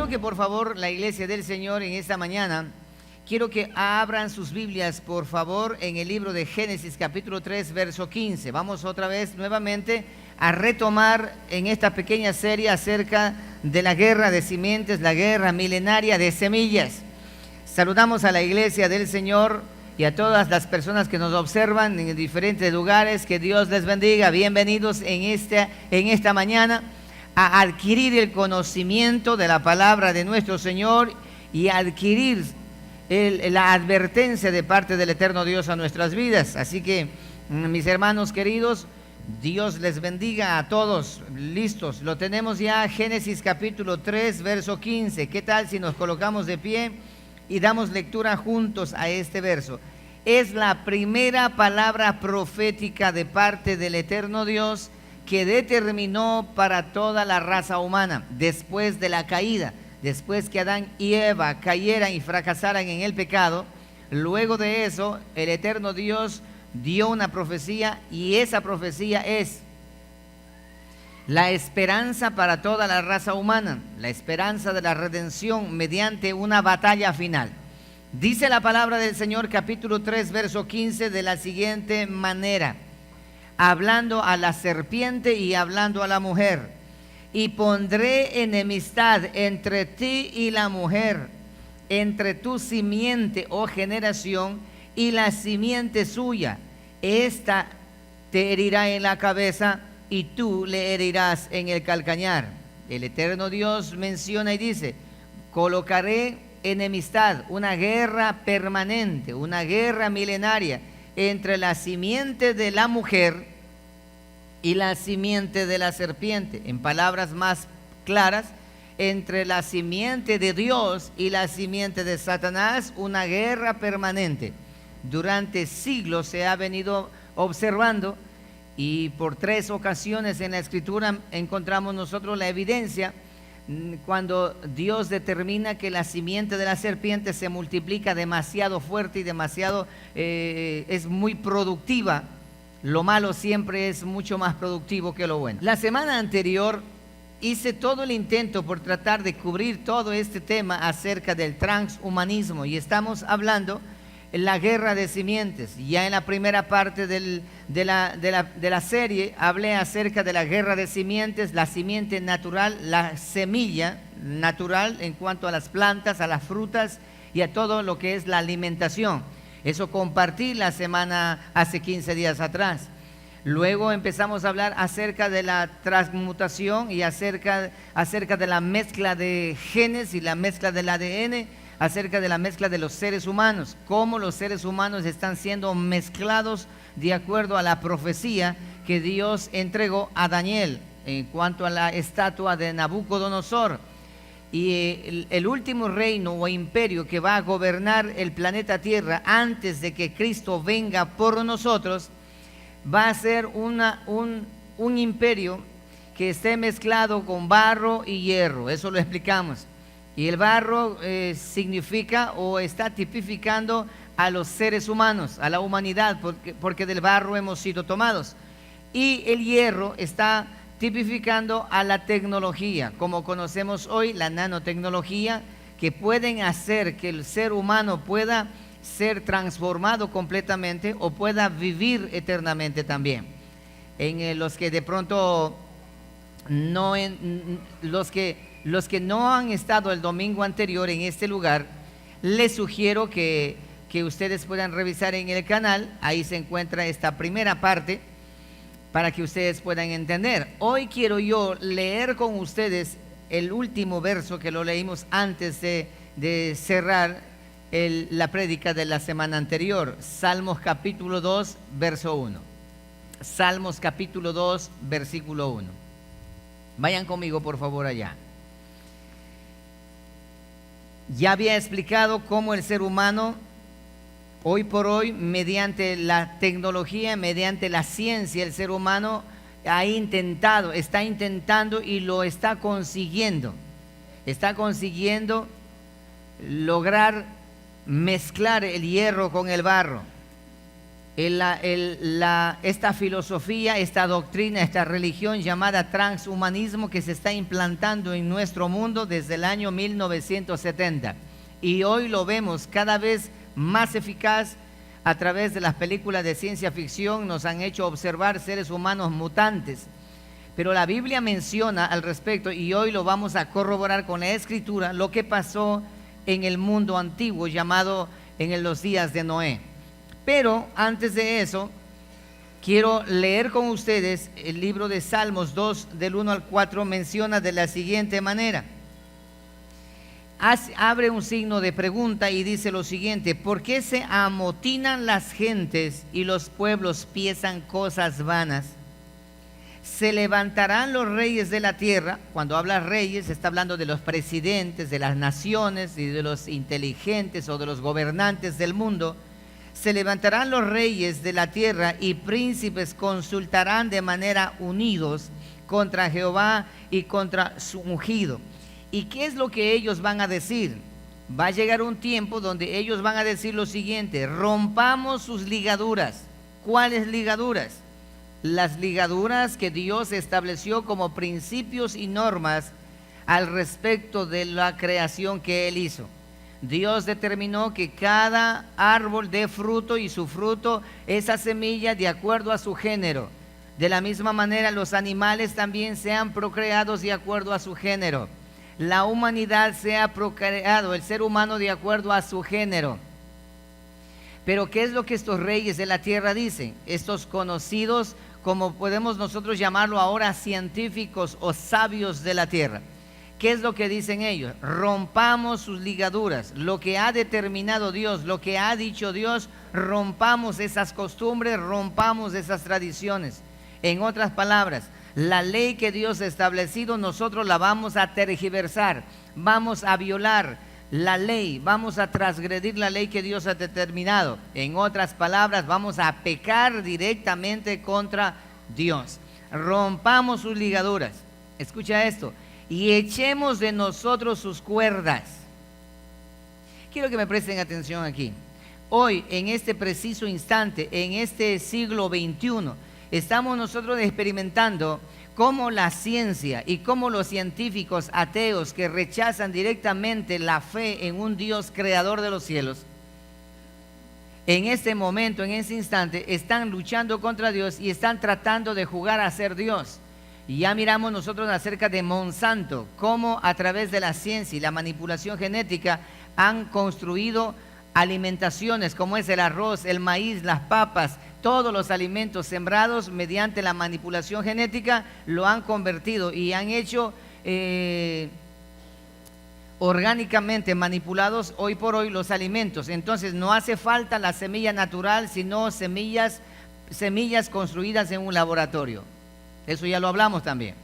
que por favor la iglesia del Señor en esta mañana, quiero que abran sus Biblias por favor en el libro de Génesis capítulo 3 verso 15. Vamos otra vez nuevamente a retomar en esta pequeña serie acerca de la guerra de simientes, la guerra milenaria de semillas. Saludamos a la iglesia del Señor y a todas las personas que nos observan en diferentes lugares. Que Dios les bendiga. Bienvenidos en esta mañana a adquirir el conocimiento de la palabra de nuestro Señor y adquirir la advertencia de parte del eterno Dios a nuestras vidas. Así que, mis hermanos queridos, Dios les bendiga a todos. Listos, lo tenemos ya, Génesis capítulo 3, verso 15. ¿Qué tal si nos colocamos de pie y damos lectura juntos a este verso? Es la primera palabra profética de parte del eterno Dios que determinó para toda la raza humana después de la caída, después que Adán y Eva cayeran y fracasaran en el pecado. Luego de eso, el eterno Dios dio una profecía, y esa profecía es la esperanza para toda la raza humana, la esperanza de la redención mediante una batalla final. Dice la palabra del Señor, capítulo 3, verso 15, de la siguiente manera, hablando a la serpiente y hablando a la mujer: y pondré enemistad entre ti y la mujer, entre tu simiente, oh generación, y la simiente suya. Esta te herirá en la cabeza y tú le herirás en el calcañar. El eterno Dios menciona y dice: colocaré enemistad, una guerra permanente, una guerra milenaria entre la simiente de la mujer y la simiente de la serpiente. En palabras más claras, entre la simiente de Dios y la simiente de Satanás, una guerra permanente. Durante siglos se ha venido observando, y por 3 ocasiones en la Escritura encontramos nosotros la evidencia cuando Dios determina que la simiente de la serpiente se multiplica demasiado fuerte y demasiado es muy productiva. Lo malo siempre es mucho más productivo que lo bueno. La semana anterior hice todo el intento por tratar de cubrir todo este tema acerca del transhumanismo, y estamos hablando de la guerra de simientes. Ya en la primera parte de la serie hablé acerca de la guerra de simientes, la simiente natural, la semilla natural en cuanto a las plantas, a las frutas y a todo lo que es la alimentación. Eso compartí la semana hace 15 días atrás. Luego empezamos a hablar acerca de la transmutación y acerca de la mezcla de genes y la mezcla del ADN, acerca de la mezcla de los seres humanos, cómo los seres humanos están siendo mezclados de acuerdo a la profecía que Dios entregó a Daniel en cuanto a la estatua de Nabucodonosor. Y el último reino o imperio que va a gobernar el planeta Tierra antes de que Cristo venga por nosotros, va a ser un imperio que esté mezclado con barro y hierro. Eso lo explicamos. Y el barro significa o está tipificando a los seres humanos, a la humanidad, porque del barro hemos sido tomados. Y el hierro está tipificando a la tecnología, como conocemos hoy, la nanotecnología, que pueden hacer que el ser humano pueda ser transformado completamente o pueda vivir eternamente también. En los que de pronto no, los que no han estado el domingo anterior en este lugar, les sugiero que ustedes puedan revisar en el canal. Ahí se encuentra esta primera parte para que ustedes puedan entender. Hoy quiero yo leer con ustedes el último verso que lo leímos antes de cerrar la prédica de la semana anterior. Salmos capítulo 2, verso 1. Salmos capítulo 2, versículo 1. Vayan conmigo por favor allá. Ya había explicado cómo el ser humano hoy por hoy, mediante la tecnología, mediante la ciencia, el ser humano está intentando y lo está consiguiendo. Está consiguiendo lograr mezclar el hierro con el barro. esta filosofía, esta doctrina, esta religión llamada transhumanismo que se está implantando en nuestro mundo desde el año 1970. Y hoy lo vemos cada vez más eficaz a través de las películas de ciencia ficción. Nos han hecho observar seres humanos mutantes. Pero la Biblia menciona al respecto, y hoy lo vamos a corroborar con la Escritura, lo que pasó en el mundo antiguo llamado en los días de Noé. Pero antes de eso, quiero leer con ustedes el libro de Salmos 2, del 1 al 4, menciona de la siguiente manera. Abre un signo de pregunta y dice lo siguiente: ¿por qué se amotinan las gentes y los pueblos piensan cosas vanas? Se levantarán los reyes de la tierra. Cuando habla reyes, está hablando de los presidentes de las naciones y de los inteligentes o de los gobernantes del mundo. Se levantarán los reyes de la tierra y príncipes consultarán de manera unidos contra Jehová y contra su ungido. ¿Y qué es lo que ellos van a decir? Va a llegar un tiempo donde ellos van a decir lo siguiente: rompamos sus ligaduras. ¿Cuáles ligaduras? Las ligaduras que Dios estableció como principios y normas al respecto de la creación que Él hizo. Dios determinó que cada árbol dé fruto, y su fruto, esa semilla, de acuerdo a su género. De la misma manera, los animales también sean procreados de acuerdo a su género. La humanidad sea procreado, el ser humano, de acuerdo a su género. Pero ¿qué es lo que estos reyes de la tierra dicen? Estos conocidos, como podemos nosotros llamarlo ahora, científicos o sabios de la tierra. ¿Qué es lo que dicen ellos? Rompamos sus ligaduras. Lo que ha determinado Dios, lo que ha dicho Dios, rompamos esas costumbres, rompamos esas tradiciones. En otras palabras, la ley que Dios ha establecido, nosotros la vamos a tergiversar, vamos a violar la ley, vamos a transgredir la ley que Dios ha determinado. En otras palabras, vamos a pecar directamente contra Dios. Rompamos sus ligaduras. Escucha esto: y echemos de nosotros sus cuerdas. Quiero que me presten atención aquí. Hoy, en este preciso instante, en este siglo XXI, estamos nosotros experimentando cómo la ciencia y cómo los científicos ateos que rechazan directamente la fe en un Dios creador de los cielos, en este momento, en este instante, están luchando contra Dios y están tratando de jugar a ser Dios. Y ya miramos nosotros acerca de Monsanto, cómo a través de la ciencia y la manipulación genética han construido alimentaciones como es el arroz, el maíz, las papas, todos los alimentos sembrados mediante la manipulación genética lo han convertido y han hecho orgánicamente manipulados hoy por hoy los alimentos. Entonces no hace falta la semilla natural, sino semillas construidas en un laboratorio. Eso ya lo hablamos también.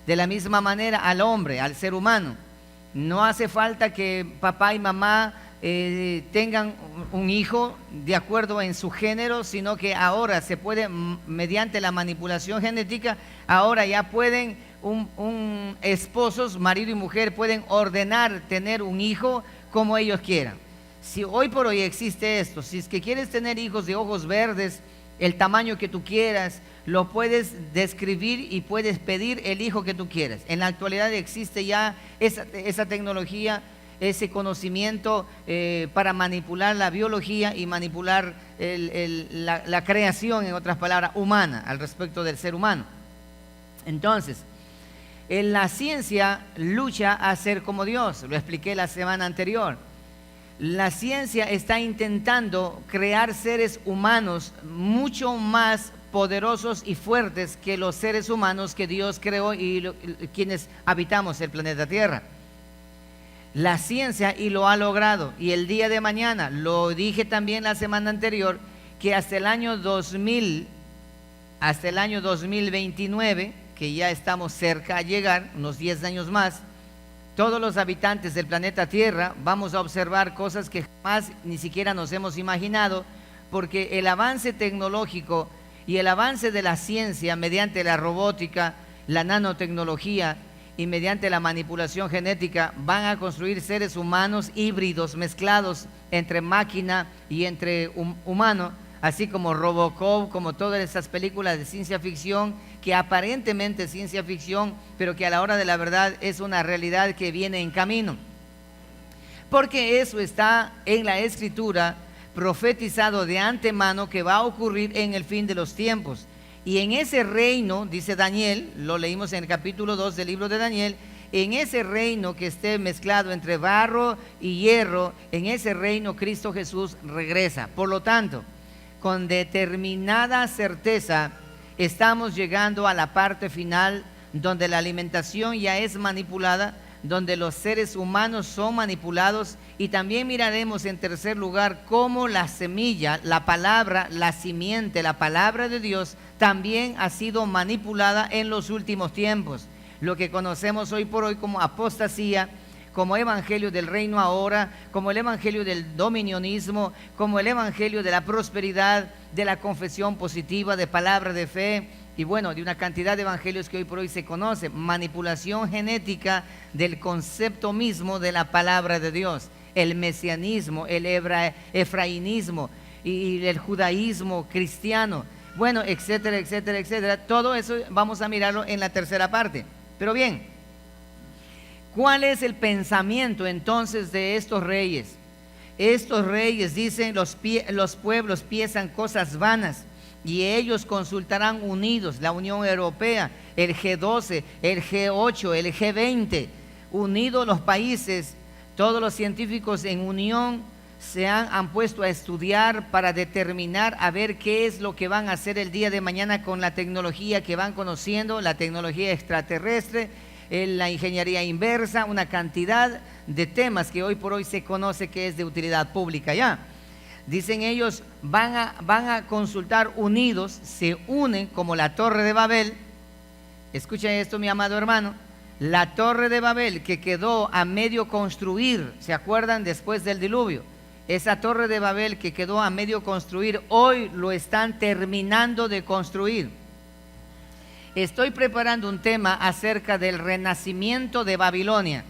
De la misma manera al hombre, al ser humano, no hace falta que papá y mamá tengan un hijo de acuerdo en su género, sino que ahora se puede, mediante la manipulación genética, ahora ya pueden esposos, marido y mujer, pueden ordenar tener un hijo como ellos quieran. Si hoy por hoy existe esto, si es que quieres tener hijos de ojos verdes, el tamaño que tú quieras, lo puedes describir y puedes pedir el hijo que tú quieras. En la actualidad existe ya esa tecnología, ese conocimiento para manipular la biología y manipular la creación, en otras palabras, humana, al respecto del ser humano. Entonces, la ciencia lucha a ser como Dios, lo expliqué la semana anterior. La ciencia está intentando crear seres humanos mucho más poderosos y fuertes que los seres humanos que Dios creó y quienes habitamos el planeta Tierra. La ciencia y lo ha logrado, y el día de mañana, lo dije también la semana anterior, que hasta el año 2029, que ya estamos cerca a llegar, unos 10 años más, todos los habitantes del planeta Tierra vamos a observar cosas que jamás ni siquiera nos hemos imaginado, porque el avance tecnológico y el avance de la ciencia mediante la robótica, la nanotecnología y mediante la manipulación genética van a construir seres humanos híbridos, mezclados entre máquina y entre humano, así como Robocop, como todas esas películas de ciencia ficción, que aparentemente es ciencia ficción, pero que a la hora de la verdad es una realidad que viene en camino. Porque eso está en la Escritura, profetizado de antemano que va a ocurrir en el fin de los tiempos. Y en ese reino, dice Daniel, lo leímos en el capítulo 2 del libro de Daniel, en ese reino que esté mezclado entre barro y hierro, en ese reino Cristo Jesús regresa. Por lo tanto, con determinada certeza estamos llegando a la parte final donde la alimentación ya es manipulada, donde los seres humanos son manipulados, y también miraremos en tercer lugar cómo la semilla, la palabra, la simiente, la palabra de Dios también ha sido manipulada en los últimos tiempos. Lo que conocemos hoy por hoy como apostasía, como evangelio del reino ahora, como el evangelio del dominionismo, como el evangelio de la prosperidad, de la confesión positiva, de palabra de fe, y bueno, de una cantidad de evangelios que hoy por hoy se conoce, manipulación genética del concepto mismo de la palabra de Dios, el mesianismo, el efrainismo y el judaísmo cristiano, bueno, etcétera, etcétera, etcétera. Todo eso vamos a mirarlo en la tercera parte. Pero bien, ¿cuál es el pensamiento entonces de estos reyes? Estos reyes dicen, los pueblos piensan cosas vanas, y ellos consultarán unidos, la Unión Europea, el G12, el G8, el G20, unidos los países, todos los científicos en unión se han puesto a estudiar para determinar a ver qué es lo que van a hacer el día de mañana con la tecnología que van conociendo, la tecnología extraterrestre, la ingeniería inversa, una cantidad de temas que hoy por hoy se conoce que es de utilidad pública ya. Dicen ellos, van a consultar unidos, se unen como la Torre de Babel. Escucha esto, mi amado hermano. La Torre de Babel que quedó a medio construir, ¿se acuerdan? Después del diluvio. Esa Torre de Babel que quedó a medio construir, hoy lo están terminando de construir. Estoy preparando un tema acerca del renacimiento de Babilonia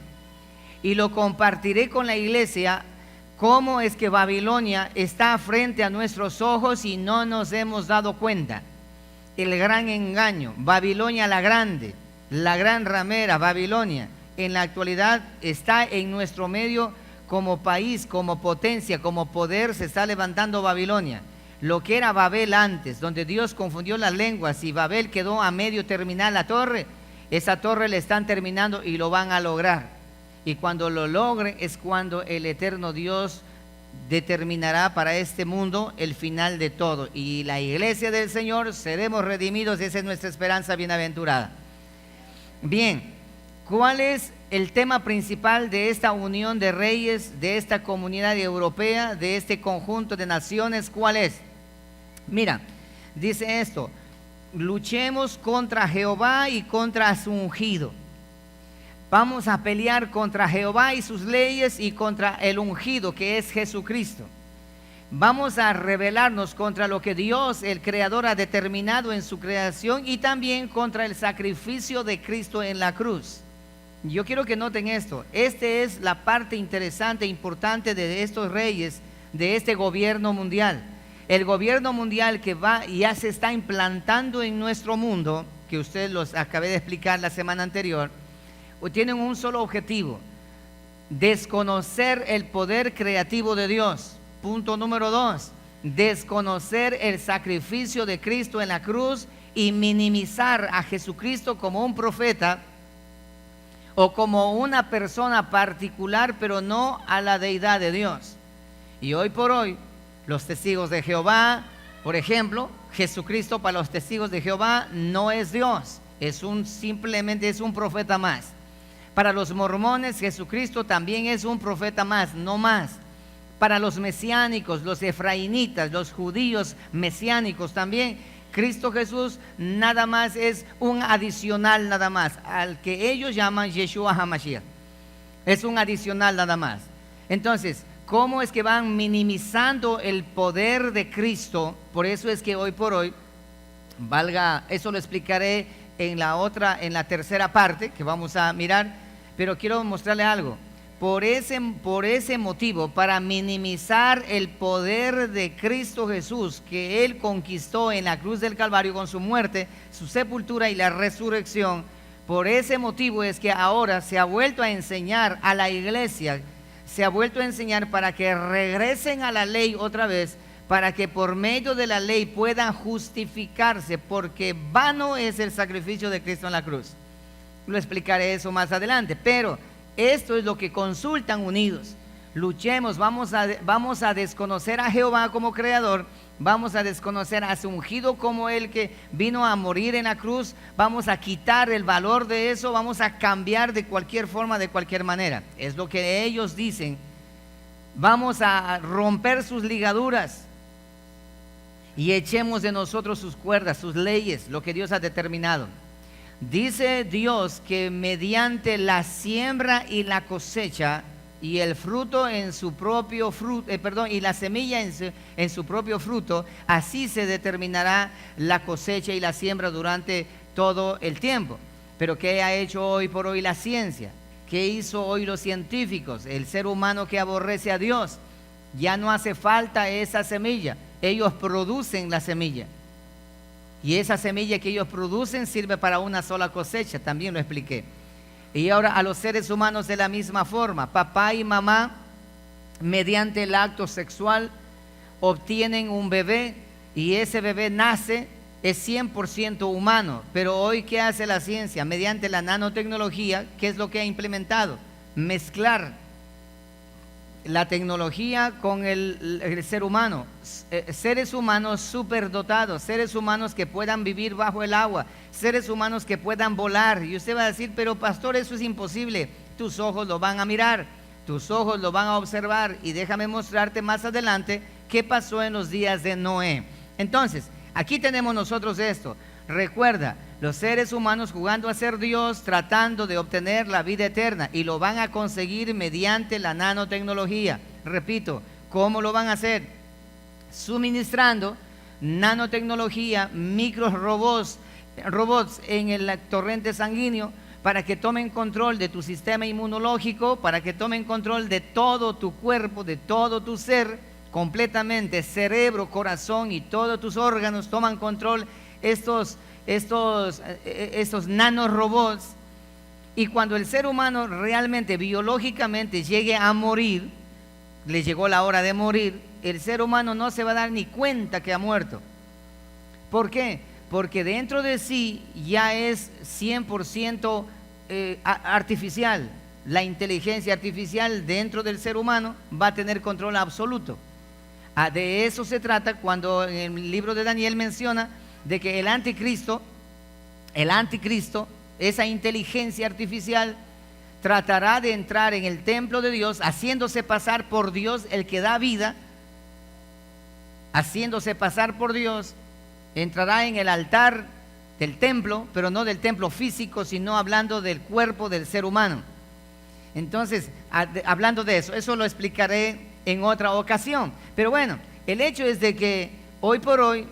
y lo compartiré con la iglesia. ¿Cómo es que Babilonia está frente a nuestros ojos y no nos hemos dado cuenta? El gran engaño, Babilonia la grande, la gran ramera, Babilonia, en la actualidad está en nuestro medio como país, como potencia, como poder, se está levantando Babilonia. Lo que era Babel antes, donde Dios confundió las lenguas y Babel quedó a medio terminar la torre, esa torre le están terminando y lo van a lograr. Y cuando lo logren es cuando el eterno Dios determinará para este mundo el final de todo. Y la iglesia del Señor seremos redimidos, esa es nuestra esperanza bienaventurada. Bien, ¿cuál es el tema principal de esta unión de reyes, de esta comunidad europea, de este conjunto de naciones? ¿Cuál es? Mira, dice esto: luchemos contra Jehová y contra su ungido. Vamos a pelear contra Jehová y sus leyes y contra el ungido que es Jesucristo. Vamos a rebelarnos contra lo que Dios, el Creador, ha determinado en su creación y también contra el sacrificio de Cristo en la cruz. Yo quiero que noten esto. Esta es la parte interesante e importante de estos reyes, de este gobierno mundial. El gobierno mundial que ya se está implantando en nuestro mundo, que ustedes los acabé de explicar la semana anterior, tienen un solo objetivo: desconocer el poder creativo de Dios. Punto número 2, desconocer el sacrificio de Cristo en la cruz y minimizar a Jesucristo como un profeta o como una persona particular, pero no a la deidad de Dios. Y hoy por hoy, los testigos de Jehová, por ejemplo, Jesucristo para los testigos de Jehová no es Dios, simplemente es un profeta más. Para los mormones, Jesucristo también es un profeta más, no más. Para los mesiánicos, los efraínitas, los judíos mesiánicos también, Cristo Jesús nada más es un adicional nada más, al que ellos llaman Yeshua HaMashiach. Es un adicional nada más. Entonces, ¿cómo es que van minimizando el poder de Cristo? Por eso es que hoy por hoy, eso lo explicaré en la tercera parte que vamos a mirar, pero quiero mostrarle algo. por ese motivo, para minimizar el poder de Cristo Jesús que Él conquistó en la cruz del Calvario con su muerte, su sepultura y la resurrección, por ese motivo es que ahora se ha vuelto a enseñar a la iglesia, se ha vuelto a enseñar para que regresen a la ley otra vez, para que por medio de la ley puedan justificarse, porque vano es el sacrificio de Cristo en la cruz. Lo explicaré eso más adelante, pero esto es lo que consultan unidos. Luchemos, vamos a desconocer a Jehová como creador, vamos a desconocer a su ungido como el que vino a morir en la cruz, vamos a quitar el valor de eso, vamos a cambiar de cualquier forma, de cualquier manera. Es lo que ellos dicen. Vamos a romper sus ligaduras y echemos de nosotros sus cuerdas, sus leyes, lo que Dios ha determinado. Dice Dios que mediante la siembra y la cosecha y el fruto en su propio fruto, y la semilla en su propio fruto, así se determinará la cosecha y la siembra durante todo el tiempo. Pero ¿qué ha hecho hoy por hoy la ciencia? ¿Qué hizo hoy los científicos? El ser humano que aborrece a Dios. Ya no hace falta esa semilla, ellos producen la semilla. Y esa semilla que ellos producen sirve para una sola cosecha, también lo expliqué. Y ahora a los seres humanos de la misma forma, papá y mamá, mediante el acto sexual, obtienen un bebé y ese bebé nace, es 100% humano. Pero hoy, ¿qué hace la ciencia? Mediante la nanotecnología, ¿qué es lo que ha implementado? Mezclar la tecnología con el ser humano, seres humanos superdotados, seres humanos que puedan vivir bajo el agua, seres humanos que puedan volar. Y usted va a decir, pero pastor, eso es imposible. Tus ojos lo van a mirar, tus ojos lo van a observar, y déjame mostrarte más adelante qué pasó en los días de Noé. Entonces, aquí tenemos nosotros esto. Recuerda, los seres humanos jugando a ser Dios, tratando de obtener la vida eterna, y lo van a conseguir mediante la nanotecnología. Repito, ¿cómo lo van a hacer? Suministrando nanotecnología, robots en el torrente sanguíneo, para que tomen control de tu sistema inmunológico, para que tomen control de todo tu cuerpo, de todo tu ser, completamente, cerebro, corazón y todos tus órganos toman control estos nanorobots. Y cuando el ser humano realmente, biológicamente llegue a morir, le llegó la hora de morir, el ser humano no se va a dar ni cuenta que ha muerto. ¿Por qué? Porque dentro de sí ya es 100% artificial. La inteligencia artificial dentro del ser humano va a tener control absoluto. De eso se trata cuando en el libro de Daniel menciona de que el anticristo, esa inteligencia artificial, tratará de entrar en el templo de Dios, haciéndose pasar por Dios, el que da vida, haciéndose pasar por Dios, entrará en el altar del templo, pero no del templo físico, sino hablando del cuerpo del ser humano. Entonces, hablando de eso lo explicaré en otra ocasión. Pero bueno, el hecho es de que hoy por hoy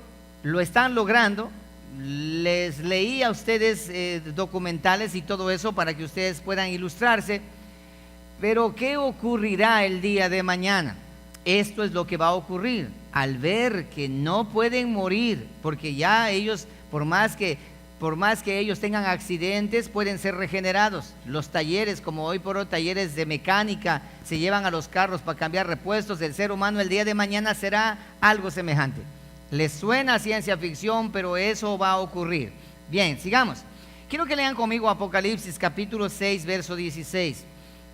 lo están logrando. Les leí a ustedes documentales y todo eso para que ustedes puedan ilustrarse. Pero ¿qué ocurrirá el día de mañana? Esto es lo que va a ocurrir. Al ver que no pueden morir, porque ya ellos, por más que ellos tengan accidentes, pueden ser regenerados. Los talleres, como hoy por hoy talleres de mecánica, se llevan a los carros para cambiar repuestos. El ser humano el día de mañana será algo semejante. Les suena a ciencia ficción, pero eso va a ocurrir. Bien, sigamos. Quiero que lean conmigo Apocalipsis capítulo 6, verso 16.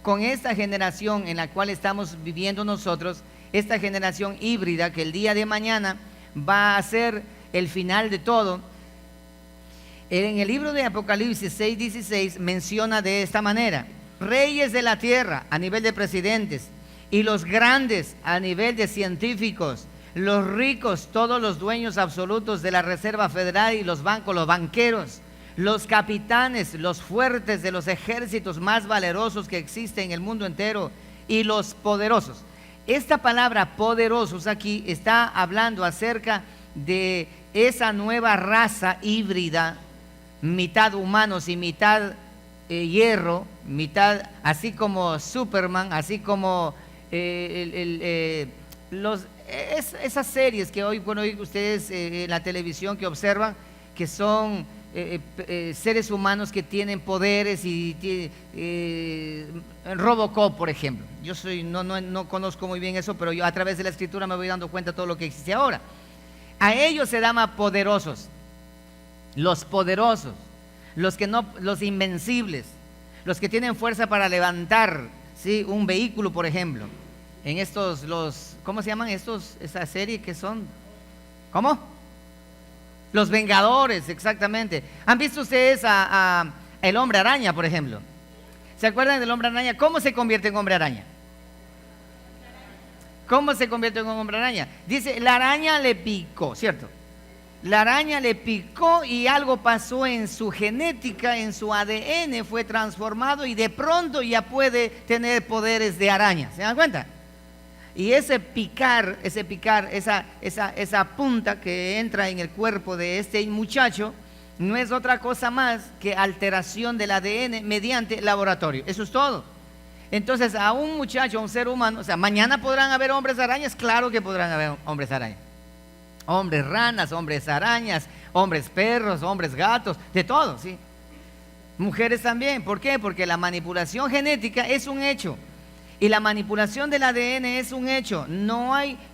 Con esta generación en la cual estamos viviendo nosotros, esta generación híbrida que el día de mañana va a ser el final de todo. En el libro de Apocalipsis 6, 16 menciona de esta manera: reyes de la tierra a nivel de presidentes, y los grandes a nivel de científicos, los ricos, todos los dueños absolutos de la Reserva Federal y los bancos, los banqueros, los capitanes, los fuertes de los ejércitos más valerosos que existen en el mundo entero, y los poderosos. Esta palabra poderosos aquí está hablando acerca de esa nueva raza híbrida, mitad humanos y mitad hierro, mitad, así como Superman, así como esas series que hoy, bueno, hoy ustedes en la televisión que observan, que son seres humanos que tienen poderes y Robocop, por ejemplo. Yo no conozco muy bien eso, pero yo a través de la escritura me voy dando cuenta de todo lo que existe ahora. A ellos se llama poderosos, los poderosos, los invencibles, los que tienen fuerza para levantar, ¿sí?, un vehículo, por ejemplo. En estos, ¿cómo se llaman esa serie que son? ¿Cómo? Los Vengadores, exactamente. ¿Han visto ustedes a el Hombre Araña, por ejemplo? ¿Se acuerdan del Hombre Araña? ¿Cómo se convierte en Hombre Araña? ¿Cómo se convierte en un Hombre Araña? Dice, la araña le picó, ¿cierto? La araña le picó y algo pasó en su genética, en su ADN, fue transformado y de pronto ya puede tener poderes de araña. ¿Se dan cuenta? Y esa punta que entra en el cuerpo de este muchacho no es otra cosa más que alteración del ADN mediante laboratorio. Eso es todo. Entonces, a un muchacho, a un ser humano, o sea, mañana podrán haber hombres arañas, claro que podrán haber hombres arañas. Hombres ranas, hombres arañas, hombres perros, hombres gatos, de todo, ¿sí? Mujeres también. ¿Por qué? Porque la manipulación genética es un hecho. Y la manipulación del ADN es un hecho.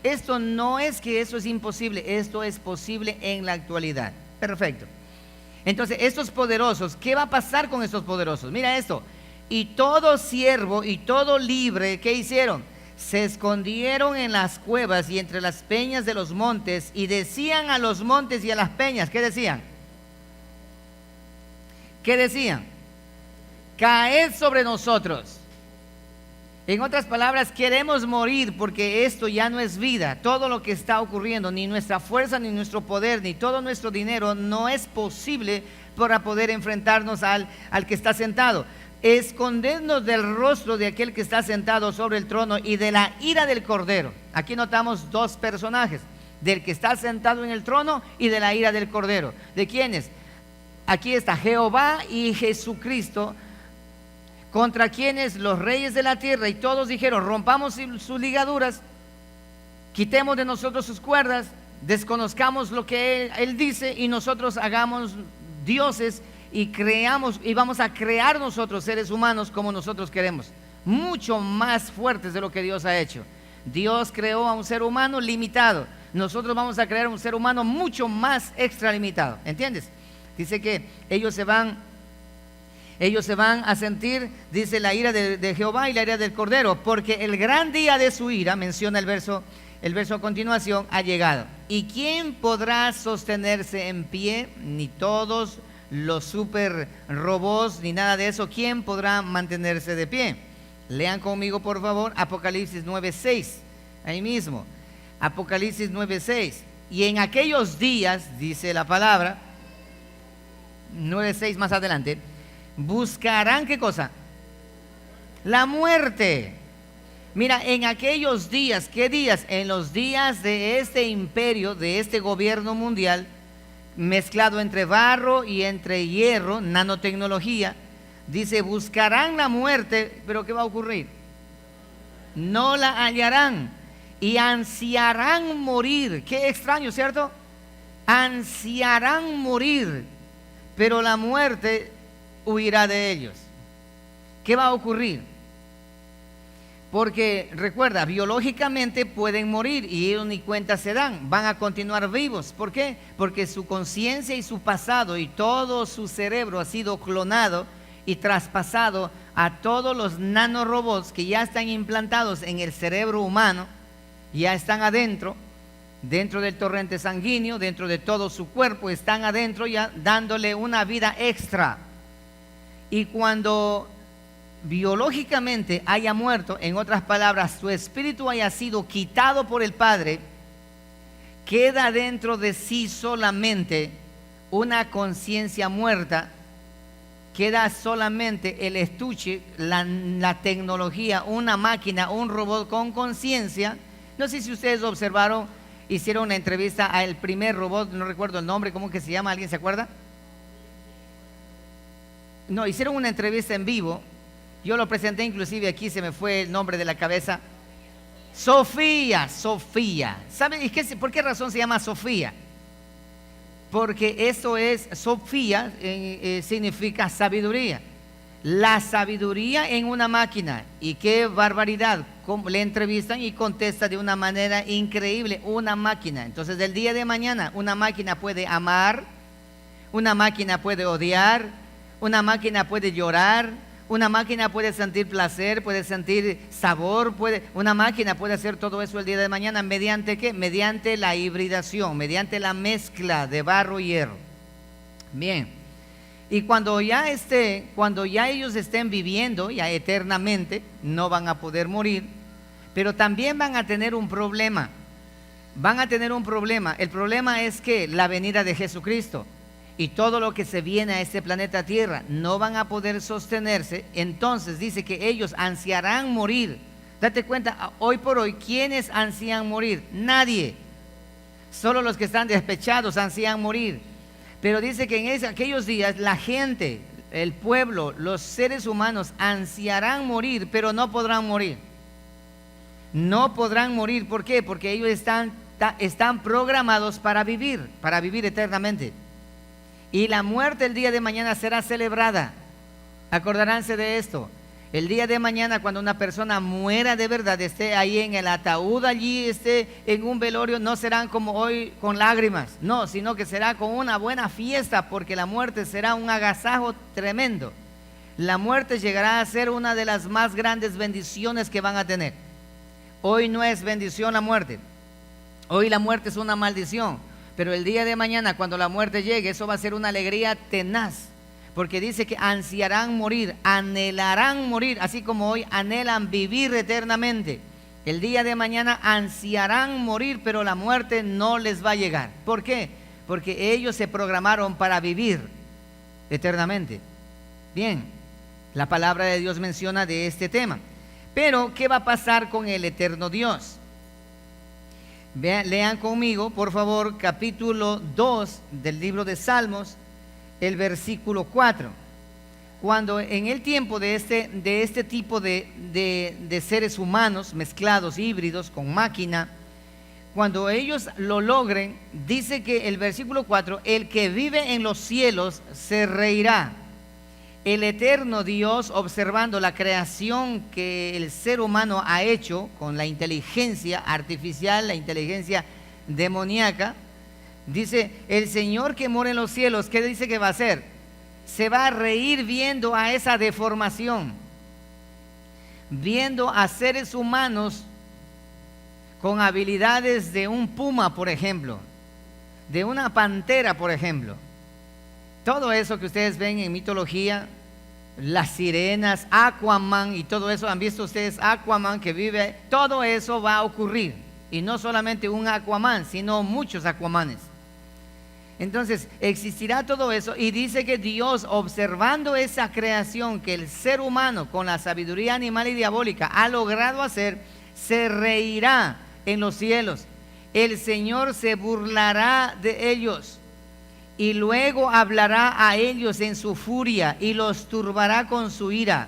Esto no es que eso es imposible, esto es posible en la actualidad. Perfecto. Entonces, estos poderosos, ¿qué va a pasar con estos poderosos? Mira esto. Y todo siervo y todo libre, ¿qué hicieron? Se escondieron en las cuevas y entre las peñas de los montes y decían a los montes y a las peñas, ¿qué decían? ¿Qué decían? Caed sobre nosotros. En otras palabras, queremos morir porque esto ya no es vida. Todo lo que está ocurriendo, ni nuestra fuerza, ni nuestro poder, ni todo nuestro dinero, no es posible para poder enfrentarnos al que está sentado. Escondernos del rostro de aquel que está sentado sobre el trono y de la ira del Cordero. Aquí notamos dos personajes, del que está sentado en el trono y de la ira del Cordero. ¿De quiénes? Aquí está Jehová y Jesucristo, contra quienes los reyes de la tierra y todos dijeron, rompamos sus ligaduras, quitemos de nosotros sus cuerdas, desconozcamos lo que él dice y nosotros hagamos dioses y creamos y vamos a crear nosotros seres humanos como nosotros queremos, mucho más fuertes de lo que Dios ha hecho. Dios creó a un ser humano limitado, nosotros vamos a crear un ser humano mucho más extralimitado, ¿entiendes? Dice que ellos se van a sentir, dice, la ira de Jehová y la ira del Cordero, porque el gran día de su ira, menciona el verso a continuación, ha llegado. ¿Y quién podrá sostenerse en pie? Ni todos los super robots, ni nada de eso. ¿Quién podrá mantenerse de pie? Lean conmigo, por favor, Apocalipsis 9:6, ahí mismo. Apocalipsis 9:6. Y en aquellos días, dice la palabra, 9:6 más adelante, buscarán, ¿qué cosa? La muerte. Mira, en aquellos días, ¿qué días? En los días de este imperio, de este gobierno mundial, mezclado entre barro y entre hierro, nanotecnología, dice, buscarán la muerte, pero ¿qué va a ocurrir? No la hallarán y ansiarán morir. Qué extraño, ¿cierto? Ansiarán morir, pero la muerte huirá de ellos. ¿Qué va a ocurrir? Porque recuerda, biológicamente pueden morir y ellos ni cuenta se dan, van a continuar vivos. ¿Por qué? Porque su conciencia y su pasado y todo su cerebro ha sido clonado y traspasado a todos los nanorobots que ya están implantados en el cerebro humano, ya están adentro, dentro del torrente sanguíneo, dentro de todo su cuerpo, están adentro ya dándole una vida extra. Y cuando biológicamente haya muerto, en otras palabras, su espíritu haya sido quitado por el Padre, queda dentro de sí solamente una conciencia muerta, queda solamente el estuche, la tecnología, una máquina, un robot con conciencia. No sé si ustedes observaron, hicieron una entrevista al primer robot, no recuerdo el nombre, ¿cómo que se llama? ¿Alguien se acuerda? no, hicieron una entrevista en vivo. Yo lo presenté, inclusive aquí se me fue el nombre de la cabeza. Sofía. ¿Saben por qué razón se llama Sofía? Porque eso es, Sofía significa sabiduría. La sabiduría en una máquina. Y qué barbaridad. Le entrevistan y contesta de una manera increíble. Una máquina. Entonces, el día de mañana, una máquina puede amar, una máquina puede odiar, una máquina puede llorar, una máquina puede sentir placer, puede sentir sabor, una máquina puede hacer todo eso el día de mañana. ¿Mediante qué? Mediante la hibridación, mediante la mezcla de barro y hierro. Bien. Y cuando ya ellos estén viviendo ya eternamente, no van a poder morir, pero también van a tener un problema. Van a tener un problema. El problema es que la venida de Jesucristo y todo lo que se viene a este planeta Tierra no van a poder sostenerse. Entonces dice que ellos ansiarán morir. Date cuenta, hoy por hoy, ¿quiénes ansían morir? Nadie. Solo los que están despechados ansían morir. Pero dice que en aquellos días la gente, el pueblo, los seres humanos ansiarán morir, pero no podrán morir. No podrán morir. ¿Por qué? Porque ellos están programados para vivir eternamente. Y la muerte el día de mañana será celebrada. Acordaránse de esto. El día de mañana, cuando una persona muera de verdad, esté ahí en el ataúd, allí esté en un velorio, no serán como hoy con lágrimas, no, sino que será con una buena fiesta, porque la muerte será un agasajo tremendo. La muerte llegará a ser una de las más grandes bendiciones que van a tener. Hoy no es bendición la muerte, hoy la muerte es una maldición, pero el día de mañana, cuando la muerte llegue, eso va a ser una alegría tenaz. Porque dice que ansiarán morir, anhelarán morir, así como hoy anhelan vivir eternamente. El día de mañana ansiarán morir, pero la muerte no les va a llegar. ¿Por qué? Porque ellos se programaron para vivir eternamente. Bien, la palabra de Dios menciona de este tema. Pero, ¿qué va a pasar con el eterno Dios? Lean conmigo, por favor, capítulo 2 del libro de Salmos, el versículo 4. Cuando en el tiempo de este tipo de seres humanos mezclados, híbridos, con máquina, cuando ellos lo logren, dice que el versículo 4, el que vive en los cielos se reirá. El eterno Dios, observando la creación que el ser humano ha hecho con la inteligencia artificial, la inteligencia demoníaca, dice, el Señor que mora en los cielos, ¿qué dice que va a hacer? Se va a reír viendo a esa deformación, viendo a seres humanos con habilidades de un puma, por ejemplo, de una pantera, por ejemplo. Todo eso que ustedes ven en mitología, las sirenas, Aquaman y todo eso, ¿han visto ustedes Aquaman que vive? Todo eso va a ocurrir. Y no solamente un Aquaman, sino muchos Aquamanes. Entonces existirá todo eso, y dice que Dios, observando esa creación que el ser humano con la sabiduría animal y diabólica ha logrado hacer, se reirá en los cielos. El Señor se burlará de ellos y luego hablará a ellos en su furia y los turbará con su ira.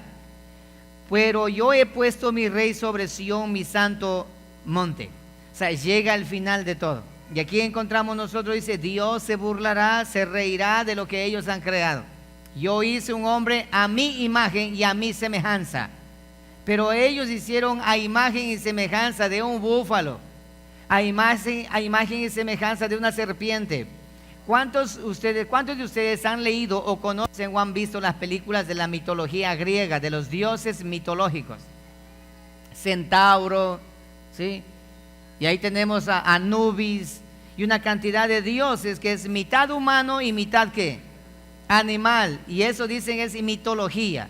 Pero yo he puesto mi rey sobre Sión, mi santo monte. O sea, llega el final de todo. Y aquí encontramos nosotros, dice, Dios se burlará, se reirá de lo que ellos han creado. Yo hice un hombre a mi imagen y a mi semejanza, pero ellos hicieron a imagen y semejanza de un búfalo, a imagen y semejanza de una serpiente. ¿Cuántos de ustedes han leído o conocen o han visto las películas de la mitología griega, de los dioses mitológicos? Centauro, ¿sí? Y ahí tenemos a Anubis y una cantidad de dioses que es mitad humano y mitad ¿qué? Animal. Y eso dicen es mitología.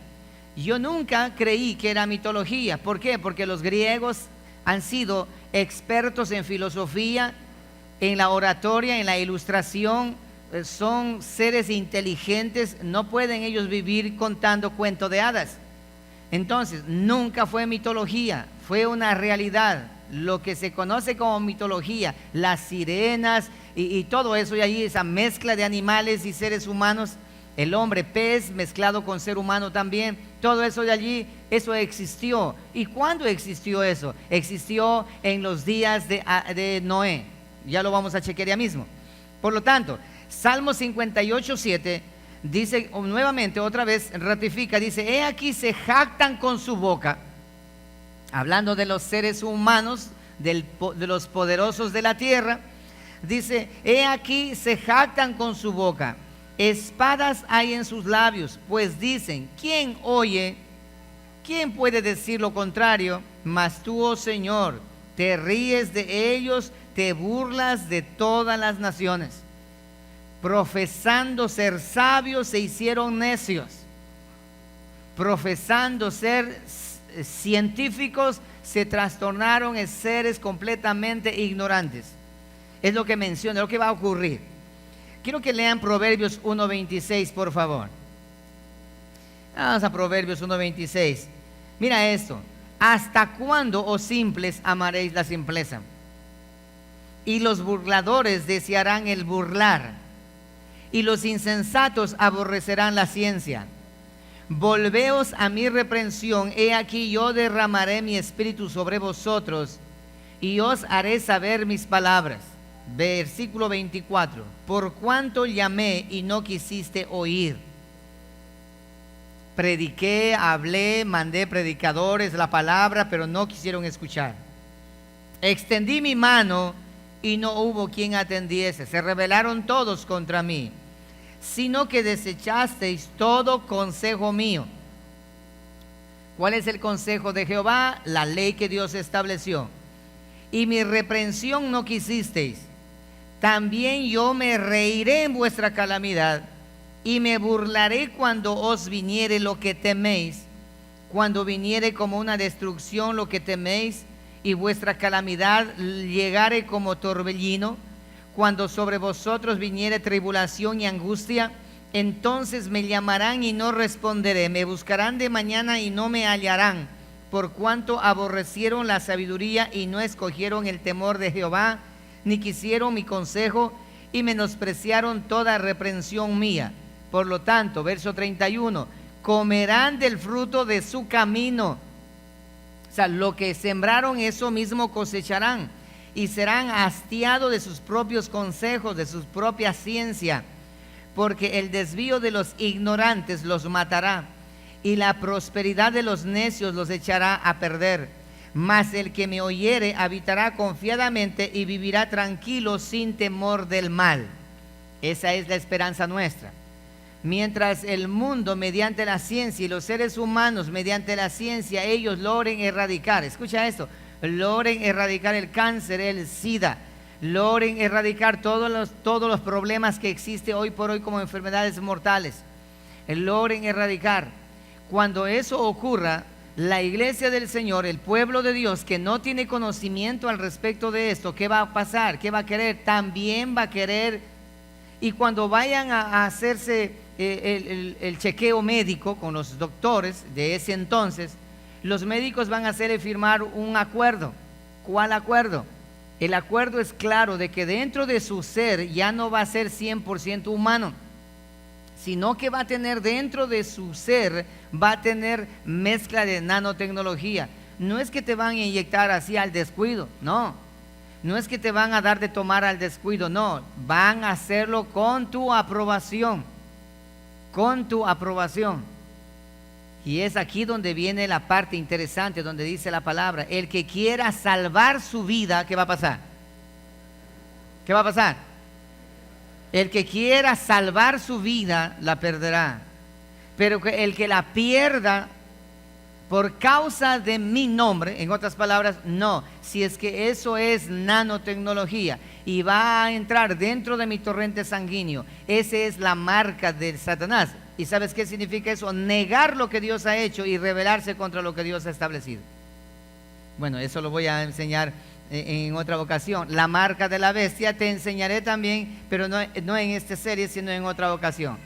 Yo nunca creí que era mitología. ¿Por qué? Porque los griegos han sido expertos en filosofía, en la oratoria, en la ilustración. Son seres inteligentes. No pueden ellos vivir contando cuentos de hadas. Entonces, nunca fue mitología, fue una realidad. Lo que se conoce como mitología, las sirenas y todo eso, y ahí esa mezcla de animales y seres humanos, el hombre pez mezclado con ser humano también, todo eso de allí, eso existió. ¿Y cuándo existió eso? Existió en los días de Noé. Ya lo vamos a chequear ya mismo. Por lo tanto, Salmo 58:7 dice nuevamente, otra vez ratifica, dice: he aquí se jactan con su boca, hablando de los seres humanos, de los poderosos de la tierra. Dice: he aquí se jactan con su boca, espadas hay en sus labios, pues dicen: ¿quién oye? ¿Quién puede decir lo contrario? Mas tú, oh Señor, te ríes de ellos, te burlas de todas las naciones. Profesando ser sabios se hicieron necios. Profesando ser científicos se trastornaron en seres completamente ignorantes. Es lo que menciona, lo que va a ocurrir. Quiero que lean Proverbios 1:26, por favor. Vamos a Proverbios 1:26. Mira esto: ¿hasta cuándo, oh simples, amaréis la simpleza? Y los burladores desearán el burlar, y los insensatos aborrecerán la ciencia. Volveos a mi reprensión, he aquí yo derramaré mi espíritu sobre vosotros, y os haré saber mis palabras. Versículo 24: por cuanto llamé y no quisiste oír. Prediqué, hablé, mandé predicadores la palabra, pero no quisieron escuchar. Extendí mi mano y no hubo quien atendiese. Se rebelaron todos contra mí, sino que desechasteis todo consejo mío. ¿Cuál es el consejo de Jehová? La ley que Dios estableció. Y mi reprensión no quisisteis. También yo me reiré en vuestra calamidad, y me burlaré cuando os viniere lo que teméis, cuando viniere como una destrucción lo que teméis, y vuestra calamidad llegare como torbellino, cuando sobre vosotros viniere tribulación y angustia, entonces me llamarán y no responderé, me buscarán de mañana y no me hallarán, por cuanto aborrecieron la sabiduría y no escogieron el temor de Jehová, ni quisieron mi consejo, y menospreciaron toda reprensión mía. Por lo tanto, verso 31, comerán del fruto de su camino. O sea, lo que sembraron, eso mismo cosecharán, y serán hastiados de sus propios consejos, de su propia ciencia, porque el desvío de los ignorantes los matará, y la prosperidad de los necios los echará a perder. Mas el que me oyere habitará confiadamente y vivirá tranquilo sin temor del mal. Esa es la esperanza nuestra. Mientras el mundo mediante la ciencia y los seres humanos mediante la ciencia, ellos logren erradicar, escucha esto, logren erradicar el cáncer, el SIDA, logren erradicar todos los problemas que existen hoy por hoy como enfermedades mortales, logren erradicar. Cuando eso ocurra, la iglesia del Señor, el pueblo de Dios que no tiene conocimiento al respecto de esto, ¿qué va a pasar? ¿Qué va a querer? También va a querer. Y cuando vayan a hacerse el chequeo médico con los doctores de ese entonces, los médicos van a hacer firmar un acuerdo. ¿Cuál acuerdo? El acuerdo es claro de que dentro de su ser ya no va a ser 100% humano, sino que va a tener dentro de su ser, va a tener mezcla de nanotecnología. No es que te van a inyectar así al descuido, no. No es que te van a dar de tomar al descuido, no. Van a hacerlo con tu aprobación, con tu aprobación. Y es aquí donde viene la parte interesante, donde dice la palabra: el que quiera salvar su vida, ¿qué va a pasar? ¿Qué va a pasar? El que quiera salvar su vida, la perderá. Pero el que la pierda por causa de mi nombre, en otras palabras, no. Si es que eso es nanotecnología y va a entrar dentro de mi torrente sanguíneo, esa es la marca de Satanás. ¿Y sabes qué significa eso? Negar lo que Dios ha hecho y rebelarse contra lo que Dios ha establecido. Bueno, eso lo voy a enseñar en otra ocasión. La marca de la bestia te enseñaré también, pero no en esta serie, sino en otra ocasión.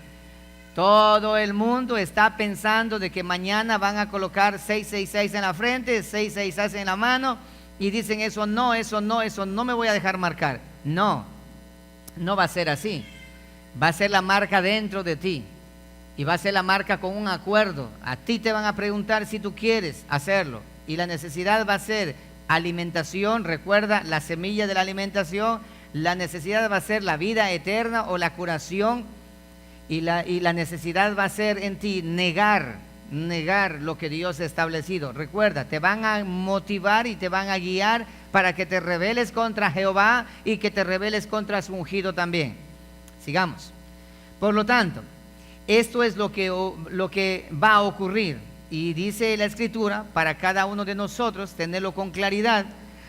Todo el mundo está pensando de que mañana van a colocar 666 en la frente, 666 en la mano, y dicen: eso no me voy a dejar marcar. No, no va a ser así. Va a ser la marca dentro de ti. Y va a ser la marca con un acuerdo. A ti te van a preguntar si tú quieres hacerlo. Y la necesidad va a ser alimentación, recuerda, la semilla de la alimentación. La necesidad va a ser la vida eterna o la curación. Y la necesidad va a ser en ti negar lo que Dios ha establecido. Recuerda, te van a motivar y te van a guiar para que te rebeles contra Jehová y que te rebeles contra su ungido también. Sigamos. Por lo tanto, esto es lo que va a ocurrir. Y dice la Escritura, para cada uno de nosotros, tenerlo con claridad,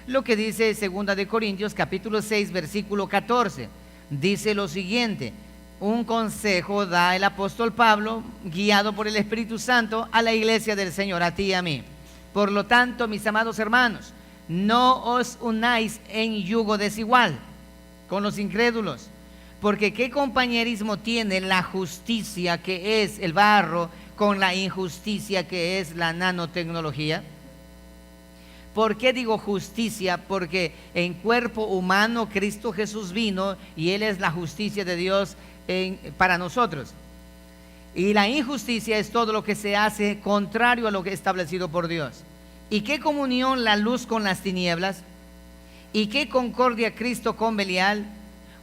lo que dice 2 de Corintios, capítulo 6, versículo 14. Dice lo siguiente: un consejo da el apóstol Pablo, guiado por el Espíritu Santo, a la iglesia del Señor, a ti y a mí. Por lo tanto, mis amados hermanos, no os unáis en yugo desigual con los incrédulos, porque ¿qué compañerismo tiene la justicia, que es el barro, con la injusticia, que es la nanotecnología? ¿Por qué digo justicia? Porque en cuerpo humano Cristo Jesús vino y Él es la justicia de Dios para nosotros. Y la injusticia es todo lo que se hace contrario a lo que es establecido por Dios. ¿Y qué comunión la luz con las tinieblas? ¿Y qué concordia Cristo con Belial?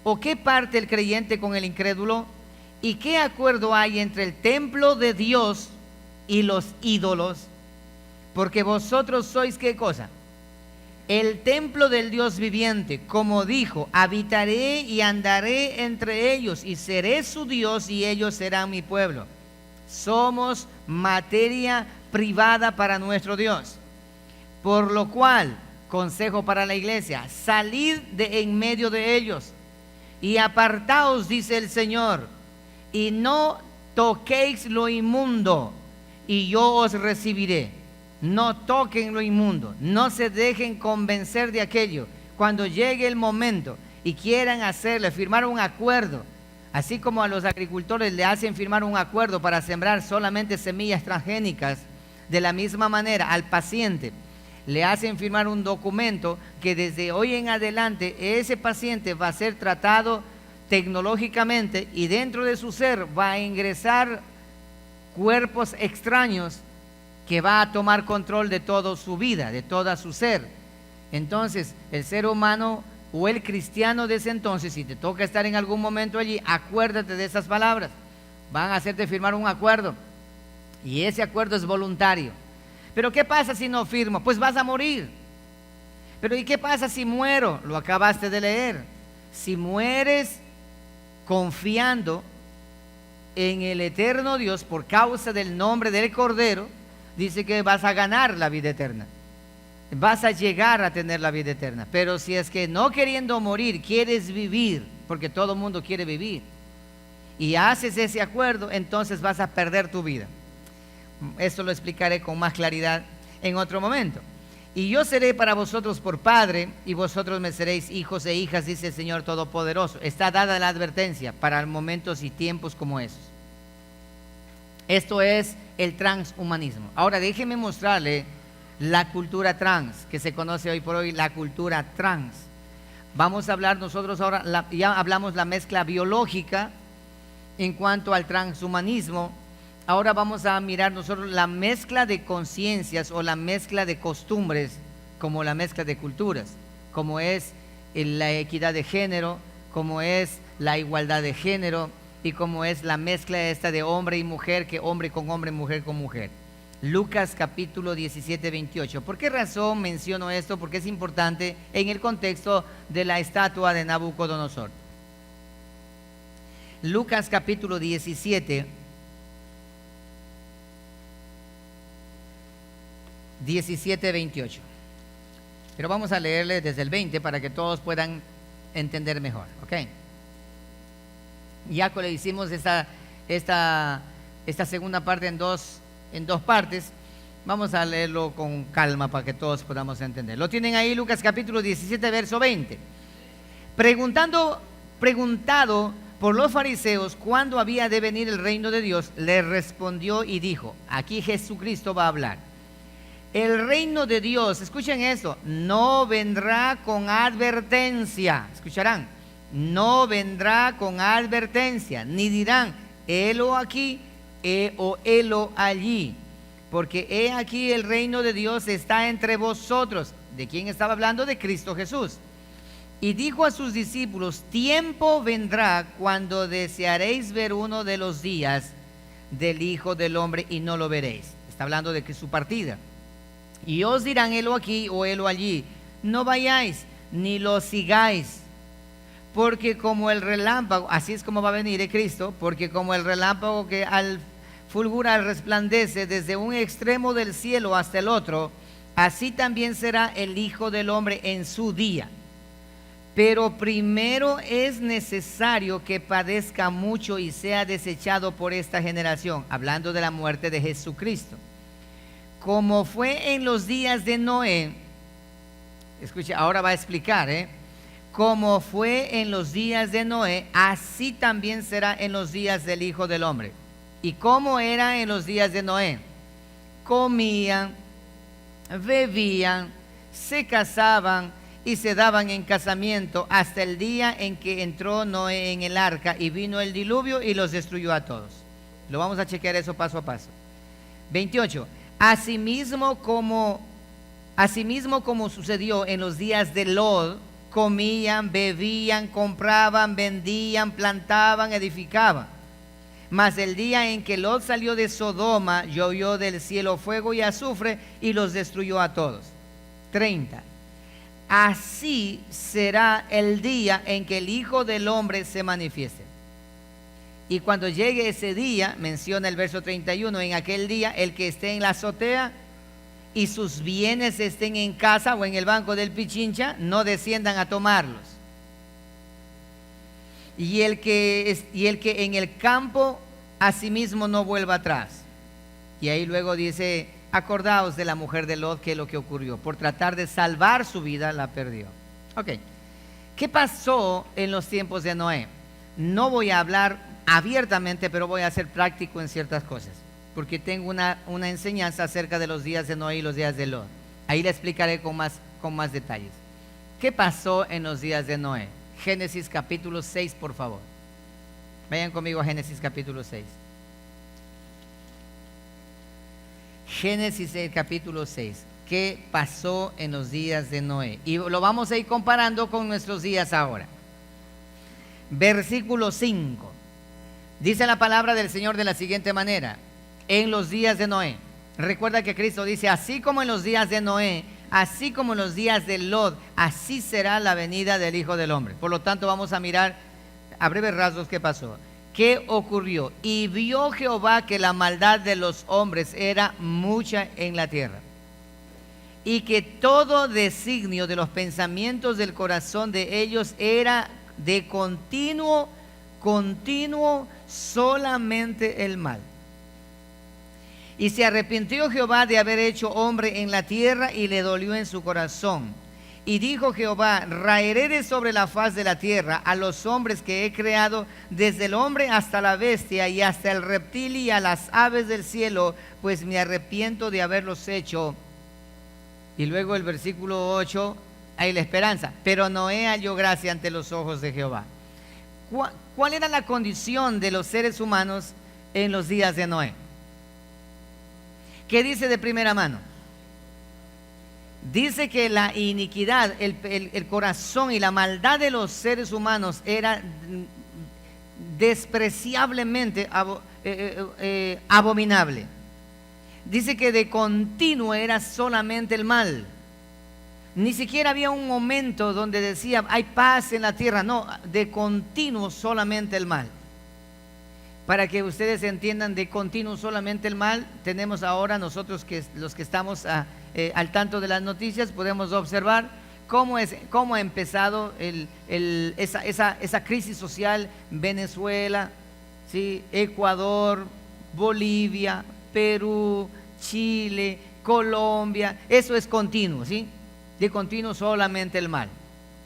¿O qué parte el creyente con el incrédulo? ¿Y qué acuerdo hay entre el templo de Dios y los ídolos? Porque vosotros sois, ¿qué cosa? El templo del Dios viviente. Como dijo, habitaré y andaré entre ellos y seré su Dios y ellos serán mi pueblo. Somos materia privada para nuestro Dios. Por lo cual, consejo para la iglesia: salid de en medio de ellos y apartaos, dice el Señor, y no toquéis lo inmundo, y yo os recibiré. No toquen lo inmundo, no se dejen convencer de aquello. Cuando llegue el momento y quieran hacerle, firmar un acuerdo, así como a los agricultores le hacen firmar un acuerdo para sembrar solamente semillas transgénicas, de la misma manera al paciente le hacen firmar un documento que desde hoy en adelante ese paciente va a ser tratado tecnológicamente y dentro de su ser va a ingresar cuerpos extraños que va a tomar control de toda su vida, de todo su ser. Entonces, el ser humano o el cristiano de ese entonces, si te toca estar en algún momento allí, acuérdate de esas palabras. Van a hacerte firmar un acuerdo y ese acuerdo es voluntario. Pero ¿qué pasa si no firmo? Pues vas a morir. Pero ¿y qué pasa si muero? Lo acabaste de leer. Si mueres confiando en el eterno Dios por causa del nombre del Cordero, dice que vas a ganar la vida eterna. Vas a llegar a tener la vida eterna. Pero si es que no queriendo morir, quieres vivir, porque todo el mundo quiere vivir, y haces ese acuerdo, entonces vas a perder tu vida. Esto lo explicaré con más claridad en otro momento. Y yo seré para vosotros por padre, y vosotros me seréis hijos e hijas, dice el Señor Todopoderoso. Está dada la advertencia para momentos y tiempos como esos. Esto es el transhumanismo. Ahora déjeme mostrarle la cultura trans, que se conoce hoy por hoy, la cultura trans. Vamos a hablar nosotros ahora, ya hablamos la mezcla biológica en cuanto al transhumanismo. Ahora vamos a mirar nosotros la mezcla de conciencias o la mezcla de costumbres, como la mezcla de culturas, como es la equidad de género, como es la igualdad de género y como es la mezcla esta de hombre y mujer, que hombre con hombre, mujer con mujer. Lucas capítulo 17, 28. ¿Por qué razón menciono esto? Porque es importante en el contexto de la estatua de Nabucodonosor. Lucas capítulo 17, 28. Pero vamos a leerle desde el 20 para que todos puedan entender mejor, ¿ok? Ya que le hicimos esta segunda parte en dos partes, vamos a leerlo con calma para que todos podamos entender. Lo tienen ahí, Lucas capítulo 17, verso 20. Preguntado por los fariseos cuándo había de venir el reino de Dios, le respondió y dijo, aquí Jesucristo va a hablar. El reino de Dios, escuchen esto, no vendrá con advertencia. Escucharán, no vendrá con advertencia, ni dirán, helo aquí o helo allí, porque he aquí el reino de Dios está entre vosotros. ¿De quién estaba hablando? De Cristo Jesús. Y dijo a sus discípulos: tiempo vendrá cuando desearéis ver uno de los días del Hijo del Hombre y no lo veréis. Está hablando de que su partida. Y os dirán: helo aquí o helo allí. No vayáis ni lo sigáis, porque como el relámpago, así es como va a venir Cristo, porque como el relámpago que al fulgurar resplandece desde un extremo del cielo hasta el otro, así también será el Hijo del Hombre en su día. Pero primero es necesario que padezca mucho y sea desechado por esta generación, hablando de la muerte de Jesucristo. Como fue en los días de Noé, escuche, ahora va a explicar, como fue en los días de Noé, así también será en los días del Hijo del Hombre. ¿Y cómo era en los días de Noé? Comían, bebían, se casaban y se daban en casamiento hasta el día en que entró Noé en el arca y vino el diluvio y los destruyó a todos. Lo vamos a chequear eso paso a paso. 28. Asimismo como sucedió en los días de Lot, comían, bebían, compraban, vendían, plantaban, edificaban. Mas el día en que Lot salió de Sodoma, llovió del cielo fuego y azufre y los destruyó a todos. 30. Así será el día en que el Hijo del Hombre se manifieste. Y cuando llegue ese día, menciona el verso 31, en aquel día el que esté en la azotea y sus bienes estén en casa o en el banco del Pichincha, no desciendan a tomarlos. Y el que en el campo asimismo no vuelva atrás. Y ahí luego dice: acordaos de la mujer de Lot, que lo que ocurrió, por tratar de salvar su vida la perdió. Ok, ¿qué pasó en los tiempos de Noé? No voy a hablar abiertamente, pero voy a ser práctico en ciertas cosas, porque tengo una enseñanza acerca de los días de Noé y los días de Lot. Ahí le explicaré con más detalles. ¿Qué pasó en los días de Noé? Génesis capítulo 6, por favor. Vayan conmigo a Génesis capítulo 6. Génesis capítulo 6. ¿Qué pasó en los días de Noé? Y lo vamos a ir comparando con nuestros días ahora. Versículo 5. Dice la palabra del Señor de la siguiente manera: en los días de Noé. Recuerda que Cristo dice: así como en los días de Noé, así como en los días de Lot, así será la venida del Hijo del Hombre. Por lo tanto, vamos a mirar a breves rasgos qué pasó. ¿Qué ocurrió? Y vio Jehová que la maldad de los hombres era mucha en la tierra, y que todo designio de los pensamientos del corazón de ellos era de continuo solamente el mal. Y se arrepintió Jehová de haber hecho hombre en la tierra, y le dolió en su corazón. Y dijo Jehová: raeré de sobre la faz de la tierra a los hombres que he creado, desde el hombre hasta la bestia y hasta el reptil y a las aves del cielo, pues me arrepiento de haberlos hecho. Y luego el versículo 8, hay la esperanza. Pero Noé halló gracia ante los ojos de Jehová. ¿Cuál era la condición de los seres humanos en los días de Noé? ¿Qué dice de primera mano? Dice que la iniquidad, el corazón y la maldad de los seres humanos era despreciablemente abominable. Dice que de continuo era solamente el mal. Ni siquiera había un momento donde decía hay paz en la tierra. No, de continuo solamente el mal. Para que ustedes entiendan, de continuo solamente el mal, tenemos ahora nosotros, que los que estamos al tanto de las noticias, podemos observar cómo ha empezado esa crisis social. Venezuela, ¿sí? Ecuador, Bolivia, Perú, Chile, Colombia. Eso es continuo, ¿sí? De continuo solamente el mal.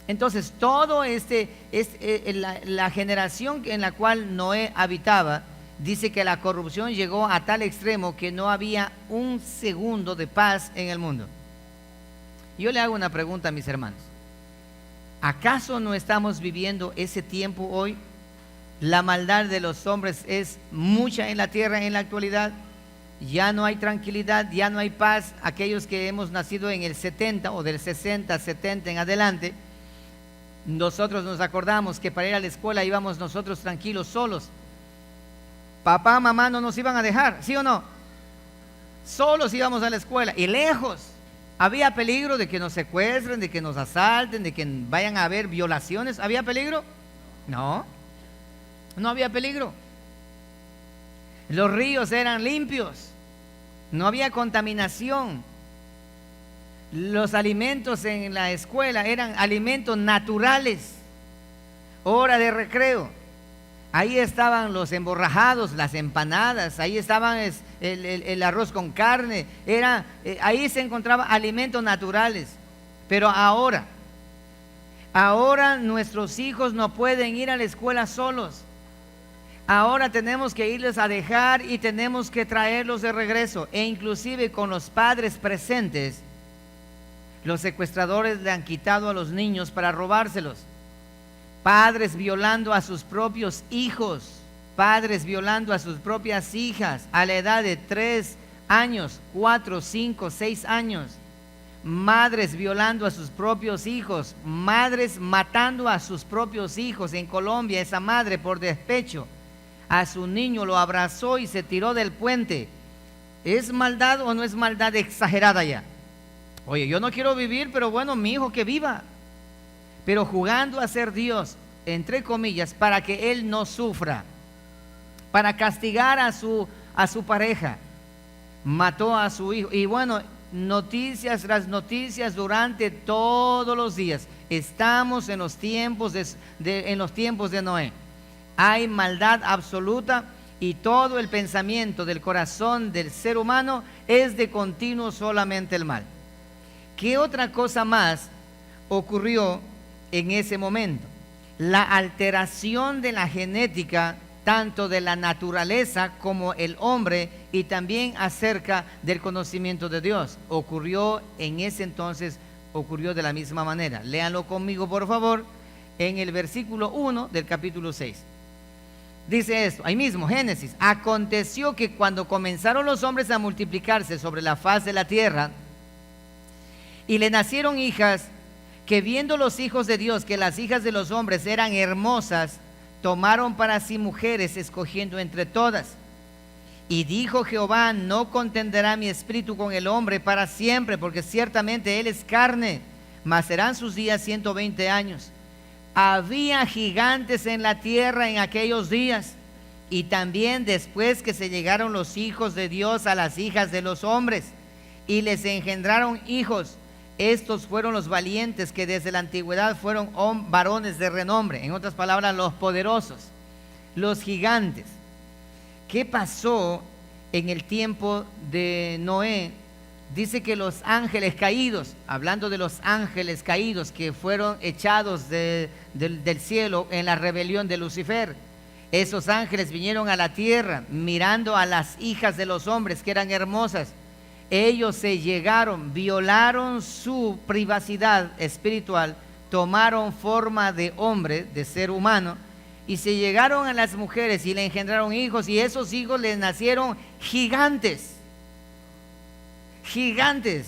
Entonces todo la generación en la cual Noé habitaba, dice que la corrupción llegó a tal extremo que no había un segundo de paz en el mundo. Yo le hago una pregunta a mis hermanos: ¿acaso no estamos viviendo ese tiempo hoy? La maldad de los hombres es mucha en la tierra en la actualidad. Ya no hay tranquilidad, ya no hay paz. Aquellos que hemos nacido en el 70 o del 60, 70 en adelante, nosotros nos acordamos que para ir a la escuela íbamos nosotros tranquilos, solos. Papá, mamá no nos iban a dejar, ¿sí o no? Solos íbamos a la escuela y lejos. ¿Había peligro de que nos secuestren, de que nos asalten, de que vayan a haber violaciones? ¿Había peligro? No, no había peligro. Los ríos eran limpios, no había contaminación. Los alimentos en la escuela eran alimentos naturales. Hora de recreo, ahí estaban los emborrajados, las empanadas, ahí estaban el arroz con carne, ahí se encontraban alimentos naturales. Pero ahora nuestros hijos no pueden ir a la escuela solos. Ahora tenemos que irles a dejar y tenemos que traerlos de regreso. E inclusive con los padres presentes, los secuestradores le han quitado a los niños para robárselos. Padres violando a sus propios hijos, padres violando a sus propias hijas a la edad de 3 años, 4, 5, 6 años. Madres violando a sus propios hijos, madres matando a sus propios hijos. En Colombia, esa madre por despecho a su niño lo abrazó y se tiró del puente. ¿Es maldad o no es maldad exagerada ya? Oye, yo no quiero vivir, pero bueno, mi hijo que viva. Pero jugando a ser Dios, entre comillas, para que él no sufra, para castigar a su pareja, mató a su hijo. Y bueno, noticias tras noticias durante todos los días. Estamos en los tiempos de Noé. Hay maldad absoluta y todo el pensamiento del corazón del ser humano es de continuo solamente el mal. ¿Qué otra cosa más ocurrió en ese momento? La alteración de la genética, tanto de la naturaleza como el hombre, y también acerca del conocimiento de Dios. Ocurrió en ese entonces, ocurrió de la misma manera. Léanlo conmigo, por favor, en el versículo 1 del capítulo 6. Dice esto, ahí mismo, Génesis. Aconteció que cuando comenzaron los hombres a multiplicarse sobre la faz de la tierra, y le nacieron hijas, que viendo los hijos de Dios que las hijas de los hombres eran hermosas, tomaron para sí mujeres, escogiendo entre todas. Y dijo Jehová: no contenderá mi espíritu con el hombre para siempre, porque ciertamente él es carne, mas serán sus días 120 años. Había gigantes en la tierra en aquellos días, y también después que se llegaron los hijos de Dios a las hijas de los hombres, y les engendraron hijos. Estos fueron los valientes que desde la antigüedad fueron varones de renombre. En otras palabras, los poderosos, los gigantes. ¿Qué pasó en el tiempo de Noé? Dice que los ángeles caídos, hablando de los ángeles caídos que fueron echados del cielo en la rebelión de Lucifer, esos ángeles vinieron a la tierra mirando a las hijas de los hombres que eran hermosas. Ellos se llegaron, violaron su privacidad espiritual, tomaron forma de hombre, de ser humano, y se llegaron a las mujeres y le engendraron hijos, y esos hijos les nacieron gigantes. Gigantes,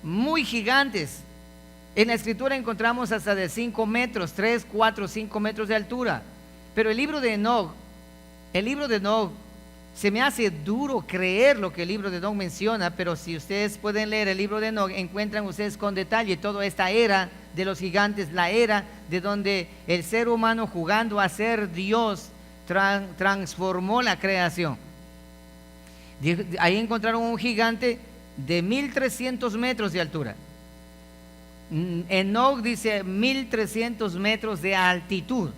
muy gigantes. En la escritura encontramos hasta de 5 metros, 3, 4, 5 metros de altura. Pero el libro de Enoc, se me hace duro creer lo que el libro de Enoc menciona, pero si ustedes pueden leer el libro de Enoc, encuentran ustedes con detalle toda esta era de los gigantes, la era de donde el ser humano, jugando a ser Dios, transformó la creación. Ahí encontraron un gigante de 1300 metros de altura. Enoc dice 1300 metros de altitud.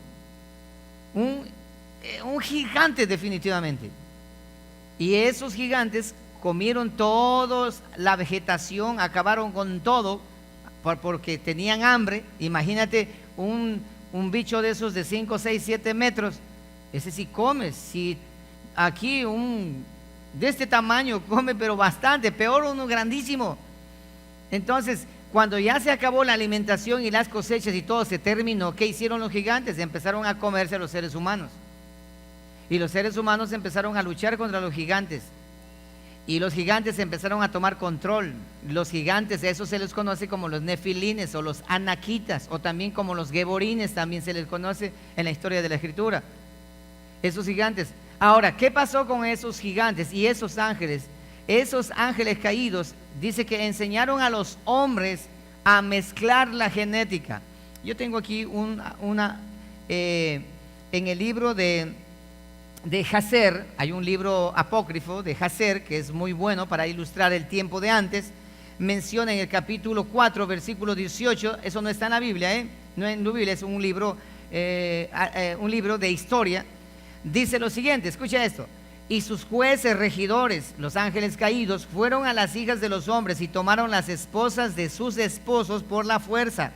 Un gigante definitivamente. Y esos gigantes comieron todos la vegetación, acabaron con todo porque tenían hambre. Imagínate un bicho de esos de 5, 6, 7 metros. Ese sí come. Si aquí de este tamaño come, pero bastante, peor uno grandísimo. Entonces, Cuando ya se acabó la alimentación y las cosechas y todo se terminó, ¿qué hicieron los gigantes? Empezaron a comerse a los seres humanos. Y los seres humanos empezaron a luchar contra los gigantes. Y los gigantes empezaron a tomar control. Los gigantes, eso se les conoce como los nefilines o los anaquitas, o también como los geborines, también se les conoce en la historia de la Escritura. Esos gigantes. Ahora, ¿qué pasó con esos gigantes y esos ángeles? Esos ángeles caídos, dice que enseñaron a los hombres a mezclar la genética. Yo tengo aquí en el libro de Jazer, hay un libro apócrifo de Jazer que es muy bueno para ilustrar el tiempo de antes. Menciona en el capítulo 4, versículo 18, eso no está en la Biblia, no en la Biblia, es un libro de historia. Dice lo siguiente, escucha esto: y sus jueces, regidores, los ángeles caídos, fueron a las hijas de los hombres y tomaron las esposas de sus esposos por la fuerza,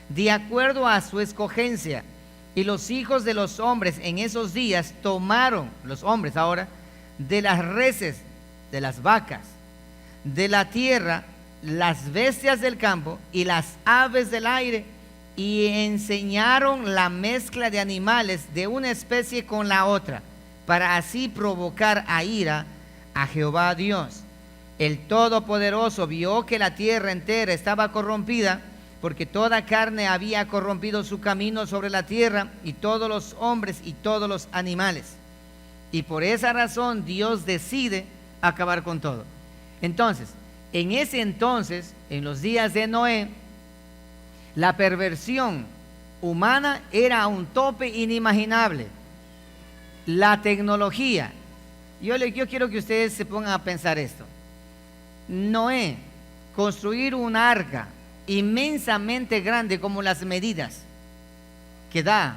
de acuerdo a su escogencia. Y los hijos de los hombres en esos días tomaron, los hombres ahora, de las reses, de las vacas, de la tierra, las bestias del campo y las aves del aire, y enseñaron la mezcla de animales de una especie con la otra, para así provocar a ira a Jehová Dios. El Todopoderoso vio que la tierra entera estaba corrompida, porque toda carne había corrompido su camino sobre la tierra, y todos los hombres y todos los animales. Y por esa razón Dios decide acabar con todo. Entonces, en los días de Noé, la perversión humana era a un tope inimaginable. La tecnología. Yo quiero que ustedes se pongan a pensar esto. Noé, construir un arca inmensamente grande como las medidas que da,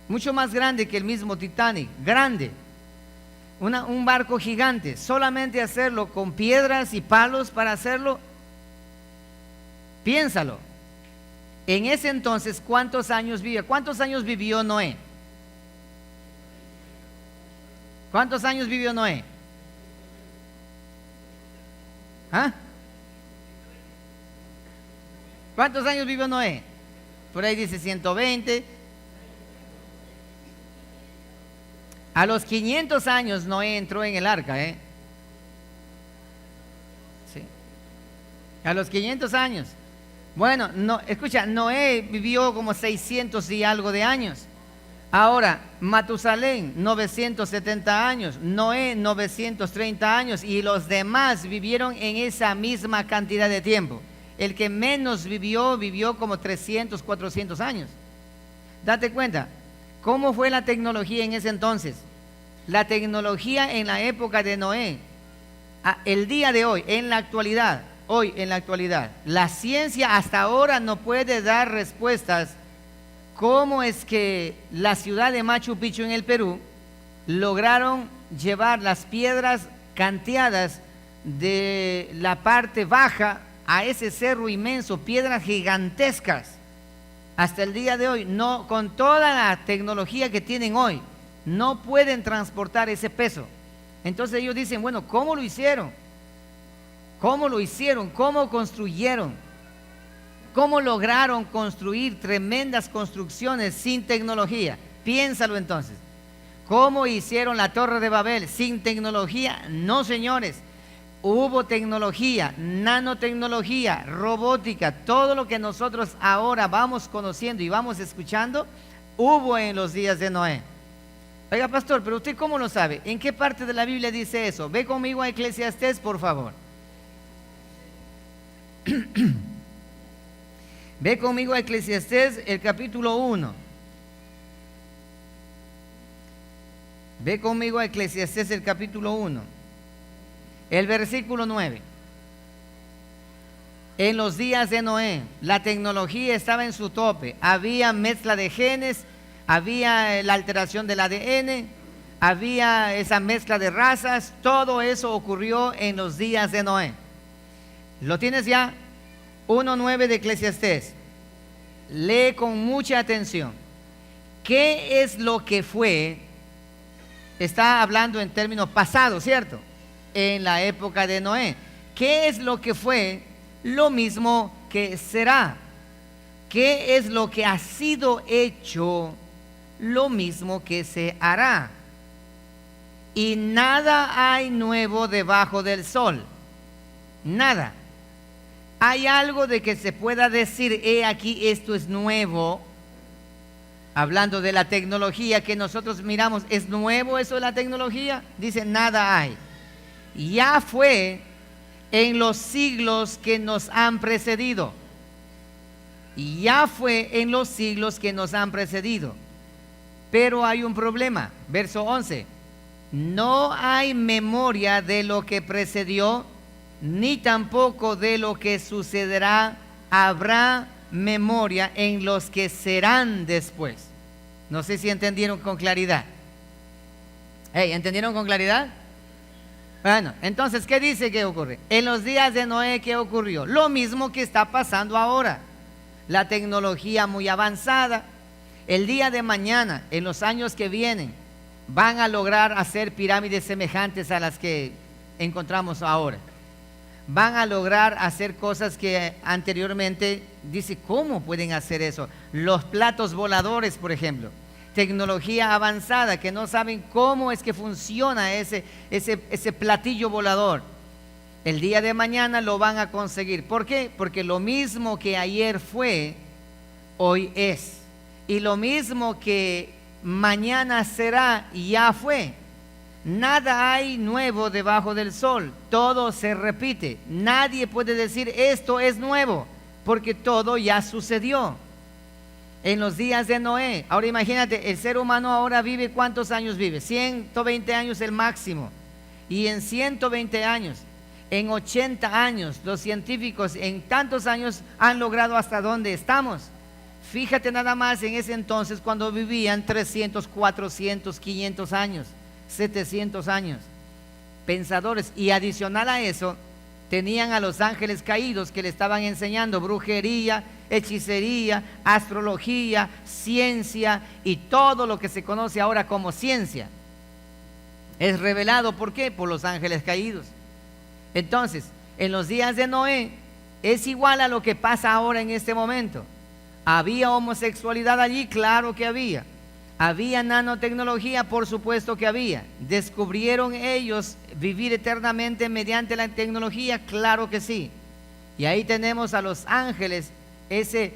mucho más grande que el mismo Titanic, grande, un barco gigante, solamente hacerlo con piedras y palos para hacerlo. Piénsalo. En ese entonces, ¿cuántos años vivió? ¿Cuántos años vivió Noé? ¿Cuántos años vivió Noé? ¿Ah? ¿Cuántos años vivió Noé? Por ahí dice 120. A los 500 años Noé entró en el arca, Sí. A los 500 años. Bueno, escucha, Noé vivió como 600 y algo de años. Ahora, Matusalén, 970 años, Noé, 930 años, y los demás vivieron en esa misma cantidad de tiempo. El que menos vivió como 300, 400 años. Date cuenta, ¿cómo fue la tecnología en ese entonces? La tecnología en la época de Noé, el día de hoy, en la actualidad, la ciencia hasta ahora no puede dar respuestas. ¿Cómo es que la ciudad de Machu Picchu en el Perú lograron llevar las piedras canteadas de la parte baja a ese cerro inmenso, piedras gigantescas? Hasta el día de hoy, no, con toda la tecnología que tienen hoy, no pueden transportar ese peso. Entonces ellos dicen, bueno, ¿cómo lo hicieron? ¿Cómo lo hicieron? ¿Cómo construyeron? ¿Cómo lograron construir tremendas construcciones sin tecnología? Piénsalo entonces. ¿Cómo hicieron la Torre de Babel sin tecnología? No, señores. Hubo tecnología, nanotecnología, robótica, todo lo que nosotros ahora vamos conociendo y vamos escuchando, hubo en los días de Noé. Oiga, pastor, pero usted ¿cómo lo sabe? ¿En qué parte de la Biblia dice eso? Ve conmigo a Eclesiastés, por favor. Ve conmigo a Eclesiastés, el capítulo 1. Ve conmigo a Eclesiastés, el capítulo 1. El versículo 9. En los días de Noé, la tecnología estaba en su tope. Había mezcla de genes, había la alteración del ADN, había esa mezcla de razas. Todo eso ocurrió en los días de Noé. ¿Lo tienes ya? 1:9 de Eclesiastés. Lee con mucha atención. ¿Qué es lo que fue? Está hablando en términos pasados, ¿cierto? En la época de Noé. ¿Qué es lo que fue lo mismo que será. ¿Qué es lo que ha sido hecho? Lo mismo que se hará. Y nada hay nuevo debajo del sol. Nada. ¿Hay algo de que se pueda decir, aquí esto es nuevo? Hablando de la tecnología que nosotros miramos, ¿es nuevo eso de la tecnología? Dice, nada hay. Ya fue en los siglos que nos han precedido. Ya fue en los siglos que nos han precedido. Pero hay un problema. Verso 11. No hay memoria de lo que precedió, ni tampoco de lo que sucederá. Habrá memoria en los que serán después. No sé si entendieron con claridad. ¿Entendieron con claridad? Bueno, entonces, ¿qué dice que ocurre? En los días de Noé, ¿qué ocurrió? Lo mismo que está pasando ahora. La tecnología muy avanzada. El día de mañana, en los años que vienen, van a lograr hacer pirámides semejantes a las que encontramos ahora. Van a lograr hacer cosas que anteriormente, dice, ¿cómo pueden hacer eso? Los platos voladores, por ejemplo. Tecnología avanzada que no saben cómo es que funciona ese platillo volador. El día de mañana lo van a conseguir. ¿Por qué? Porque lo mismo que ayer fue, hoy es. Y lo mismo que mañana será, ya fue. Nada hay nuevo debajo del sol. Todo se repite. Nadie puede decir esto es nuevo, porque todo ya sucedió. En los días de Noé. Ahora imagínate, el ser humano ahora vive, ¿cuántos años vive? 120 años el máximo. Y en 120 años, en 80 años, los científicos en tantos años han logrado hasta dónde estamos. Fíjate nada más en ese entonces cuando vivían 300, 400, 500 años, 700 años. Pensadores. Y adicional a eso, tenían a los ángeles caídos que le estaban enseñando brujería, hechicería, astrología, ciencia y todo lo que se conoce ahora como ciencia. Es revelado, ¿por qué? Por los ángeles caídos. Entonces, en los días de Noé es igual a lo que pasa ahora en este momento. ¿Había homosexualidad allí? Claro que había. ¿Había nanotecnología? Por supuesto que había. ¿Descubrieron ellos vivir eternamente mediante la tecnología? Claro que sí. Y ahí tenemos a los ángeles, ese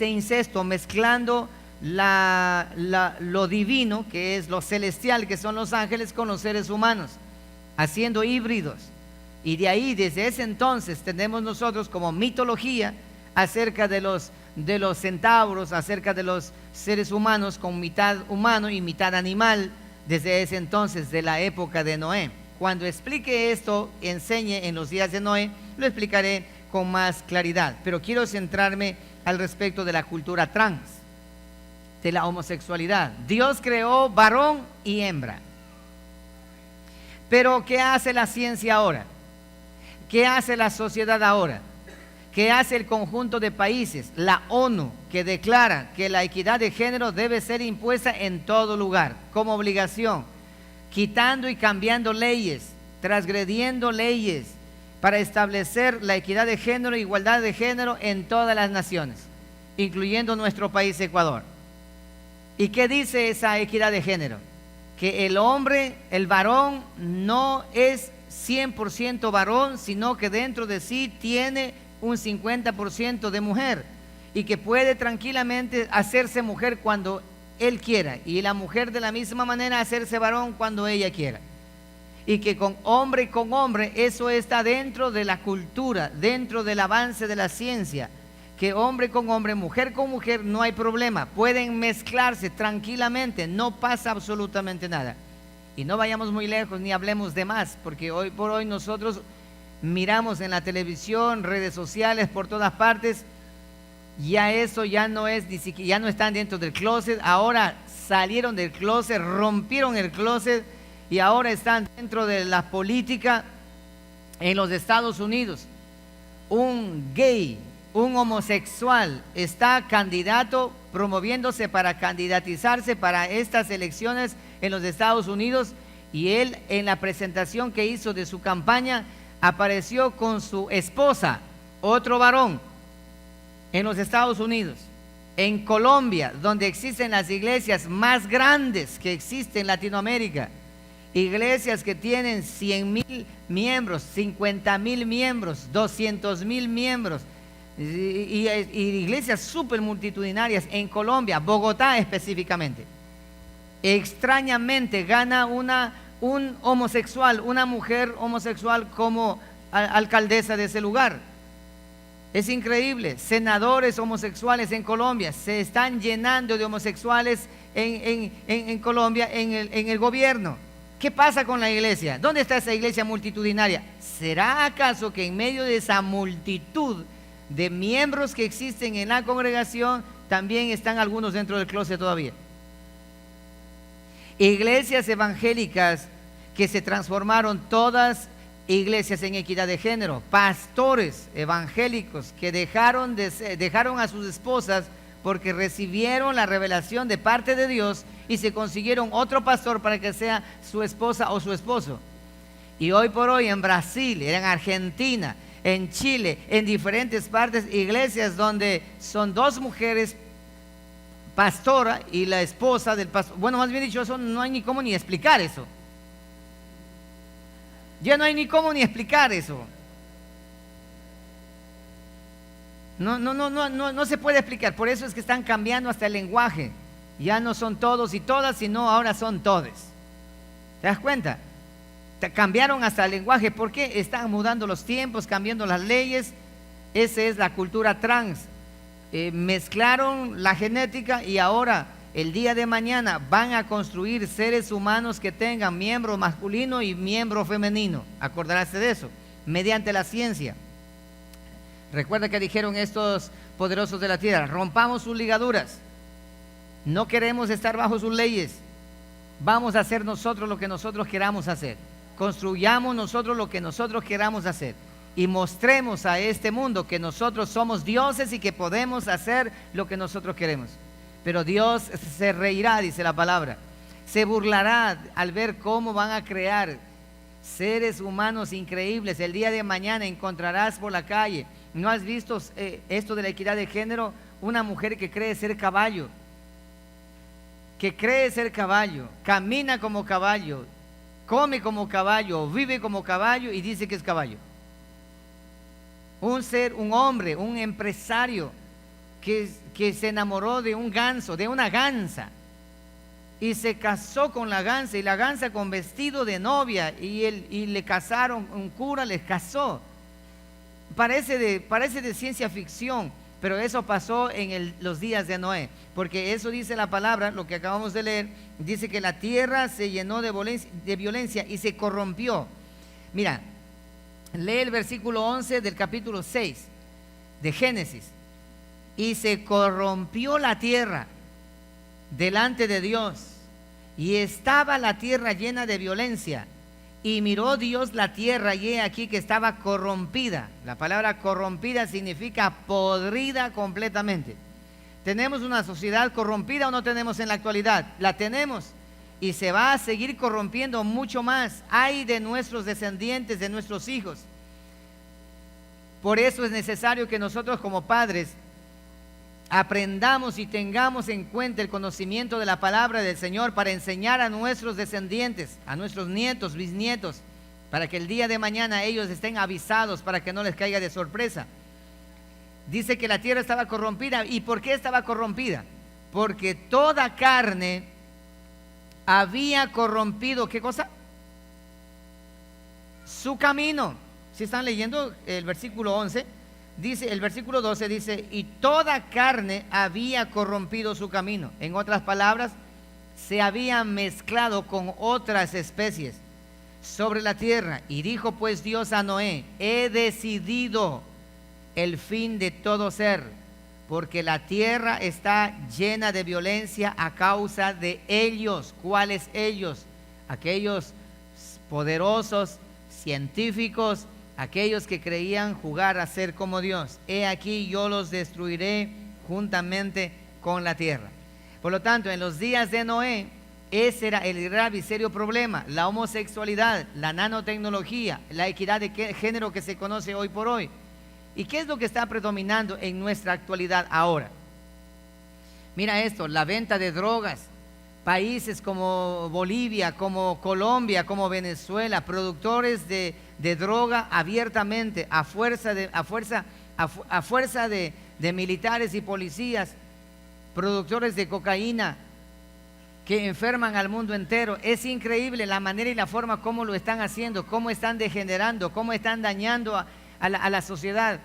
incesto, mezclando lo divino, que es lo celestial, que son los ángeles, con los seres humanos, haciendo híbridos. Y de ahí, desde ese entonces, tenemos nosotros como mitología acerca de los centauros, acerca de los seres humanos con mitad humano y mitad animal, desde ese entonces, de la época de Noé. Cuando explique esto, enseñe en los días de Noé, lo explicaré con más claridad. Pero quiero centrarme al respecto de la cultura trans, de la homosexualidad. Dios creó varón y hembra. Pero ¿qué hace la ciencia ahora? ¿Qué hace la sociedad ahora? ¿Qué hace el conjunto de países? La ONU, que declara que la equidad de género debe ser impuesta en todo lugar, como obligación, quitando y cambiando leyes, transgrediendo leyes para establecer la equidad de género e igualdad de género en todas las naciones, incluyendo nuestro país, Ecuador. ¿Y qué dice esa equidad de género? Que el hombre, el varón, no es 100% varón, sino que dentro de sí tiene un 50% de mujer, y que puede tranquilamente hacerse mujer cuando él quiera, y la mujer de la misma manera hacerse varón cuando ella quiera, y que con hombre, eso está dentro de la cultura, dentro del avance de la ciencia, que hombre con hombre, mujer con mujer, no hay problema, pueden mezclarse tranquilamente, no pasa absolutamente nada. Y no vayamos muy lejos ni hablemos de más, porque hoy por hoy nosotros miramos en la televisión, redes sociales, por todas partes, ya eso ya no es, ni siquiera, ya no están dentro del closet, ahora salieron del closet, rompieron el closet y ahora están dentro de la política. En los Estados Unidos, un gay, un homosexual está candidato, promoviéndose para candidatizarse para estas elecciones en los Estados Unidos, y él, en la presentación que hizo de su campaña, apareció con su esposa otro varón en los Estados Unidos, en Colombia, donde existen las iglesias más grandes que existen en Latinoamérica, iglesias que tienen 100,000 miembros, 50,000 miembros, 200,000 miembros, y iglesias súper multitudinarias en Colombia, Bogotá específicamente. Extrañamente gana un homosexual, una mujer homosexual como alcaldesa de ese lugar. Es increíble. Senadores homosexuales en Colombia se están llenando de homosexuales en Colombia, en el gobierno. ¿Qué pasa con la iglesia? ¿Dónde está esa iglesia multitudinaria? ¿Será acaso que en medio de esa multitud de miembros que existen en la congregación también están algunos dentro del closet todavía? Iglesias evangélicas que se transformaron todas iglesias en equidad de género, pastores evangélicos que dejaron a sus esposas porque recibieron la revelación de parte de Dios y se consiguieron otro pastor para que sea su esposa o su esposo. Y hoy por hoy en Brasil, en Argentina, en Chile, en diferentes partes, iglesias donde son dos mujeres, pastora y la esposa del pastor. Bueno, más bien dicho, eso no hay ni cómo ni explicar eso. Ya no hay ni cómo ni explicar eso. No se puede explicar. Por eso es que están cambiando hasta el lenguaje. Ya no son todos y todas, sino ahora son todes. ¿Te das cuenta? Cambiaron hasta el lenguaje. ¿Por qué? Están mudando los tiempos, cambiando las leyes. Esa es la cultura trans. Mezclaron la genética y ahora el día de mañana van a construir seres humanos que tengan miembro masculino y miembro femenino. Acordarás de eso, mediante la ciencia. Recuerda que dijeron estos poderosos de la tierra: rompamos sus ligaduras. No queremos estar bajo sus leyes. Vamos a hacer nosotros lo que nosotros queramos hacer. Construyamos nosotros lo que nosotros queramos hacer. Y mostremos a este mundo que nosotros somos dioses y que podemos hacer lo que nosotros queremos. Pero Dios se reirá, dice la palabra. Se burlará al ver cómo van a crear seres humanos increíbles. El día de mañana encontrarás por la calle, ¿no has visto esto de la equidad de género? Una mujer que cree ser caballo, camina como caballo, come como caballo, vive como caballo y dice que es caballo. Un hombre, un empresario que se enamoró de un ganso, de una gansa, y se casó con la gansa, y la gansa con vestido de novia, y le casaron, un cura les casó. Parece de ciencia ficción, pero eso pasó en los días de Noé, porque eso dice la palabra, lo que acabamos de leer, dice que la tierra se llenó de violencia y se corrompió. Mira, lee el versículo 11 del capítulo 6 de Génesis. Y se corrompió la tierra delante de Dios, y estaba la tierra llena de violencia. Y miró Dios la tierra, y he aquí que estaba corrompida. La palabra corrompida significa podrida completamente. ¿Tenemos una sociedad corrompida o no tenemos en la actualidad? La tenemos, y se va a seguir corrompiendo mucho más. Ay de nuestros descendientes, de nuestros hijos. Por eso es necesario que nosotros como padres aprendamos y tengamos en cuenta el conocimiento de la palabra del Señor para enseñar a nuestros descendientes, a nuestros nietos, bisnietos, para que el día de mañana ellos estén avisados, para que no les caiga de sorpresa. Dice que la tierra estaba corrompida. ¿Y por qué estaba corrompida? Porque toda carne había corrompido, ¿qué cosa? Su camino. Si están leyendo el versículo 11, dice, el versículo 12 dice, y toda carne había corrompido su camino. En otras palabras, se había mezclado con otras especies sobre la tierra. Y dijo pues Dios a Noé: he decidido el fin de todo ser, porque la tierra está llena de violencia a causa de ellos. ¿Cuáles ellos? Aquellos poderosos, científicos, aquellos que creían jugar a ser como Dios. He aquí yo los destruiré juntamente con la tierra. Por lo tanto, en los días de Noé, ese era el grave y serio problema: la homosexualidad, la nanotecnología, la equidad de género que se conoce hoy por hoy. ¿Y qué es lo que está predominando en nuestra actualidad ahora? Mira esto, la venta de drogas. Países como Bolivia, como Colombia, como Venezuela, productores de droga abiertamente, a fuerza de militares y policías, productores de cocaína que enferman al mundo entero. Es increíble la manera y la forma como lo están haciendo, cómo están degenerando, cómo están dañando a la sociedad.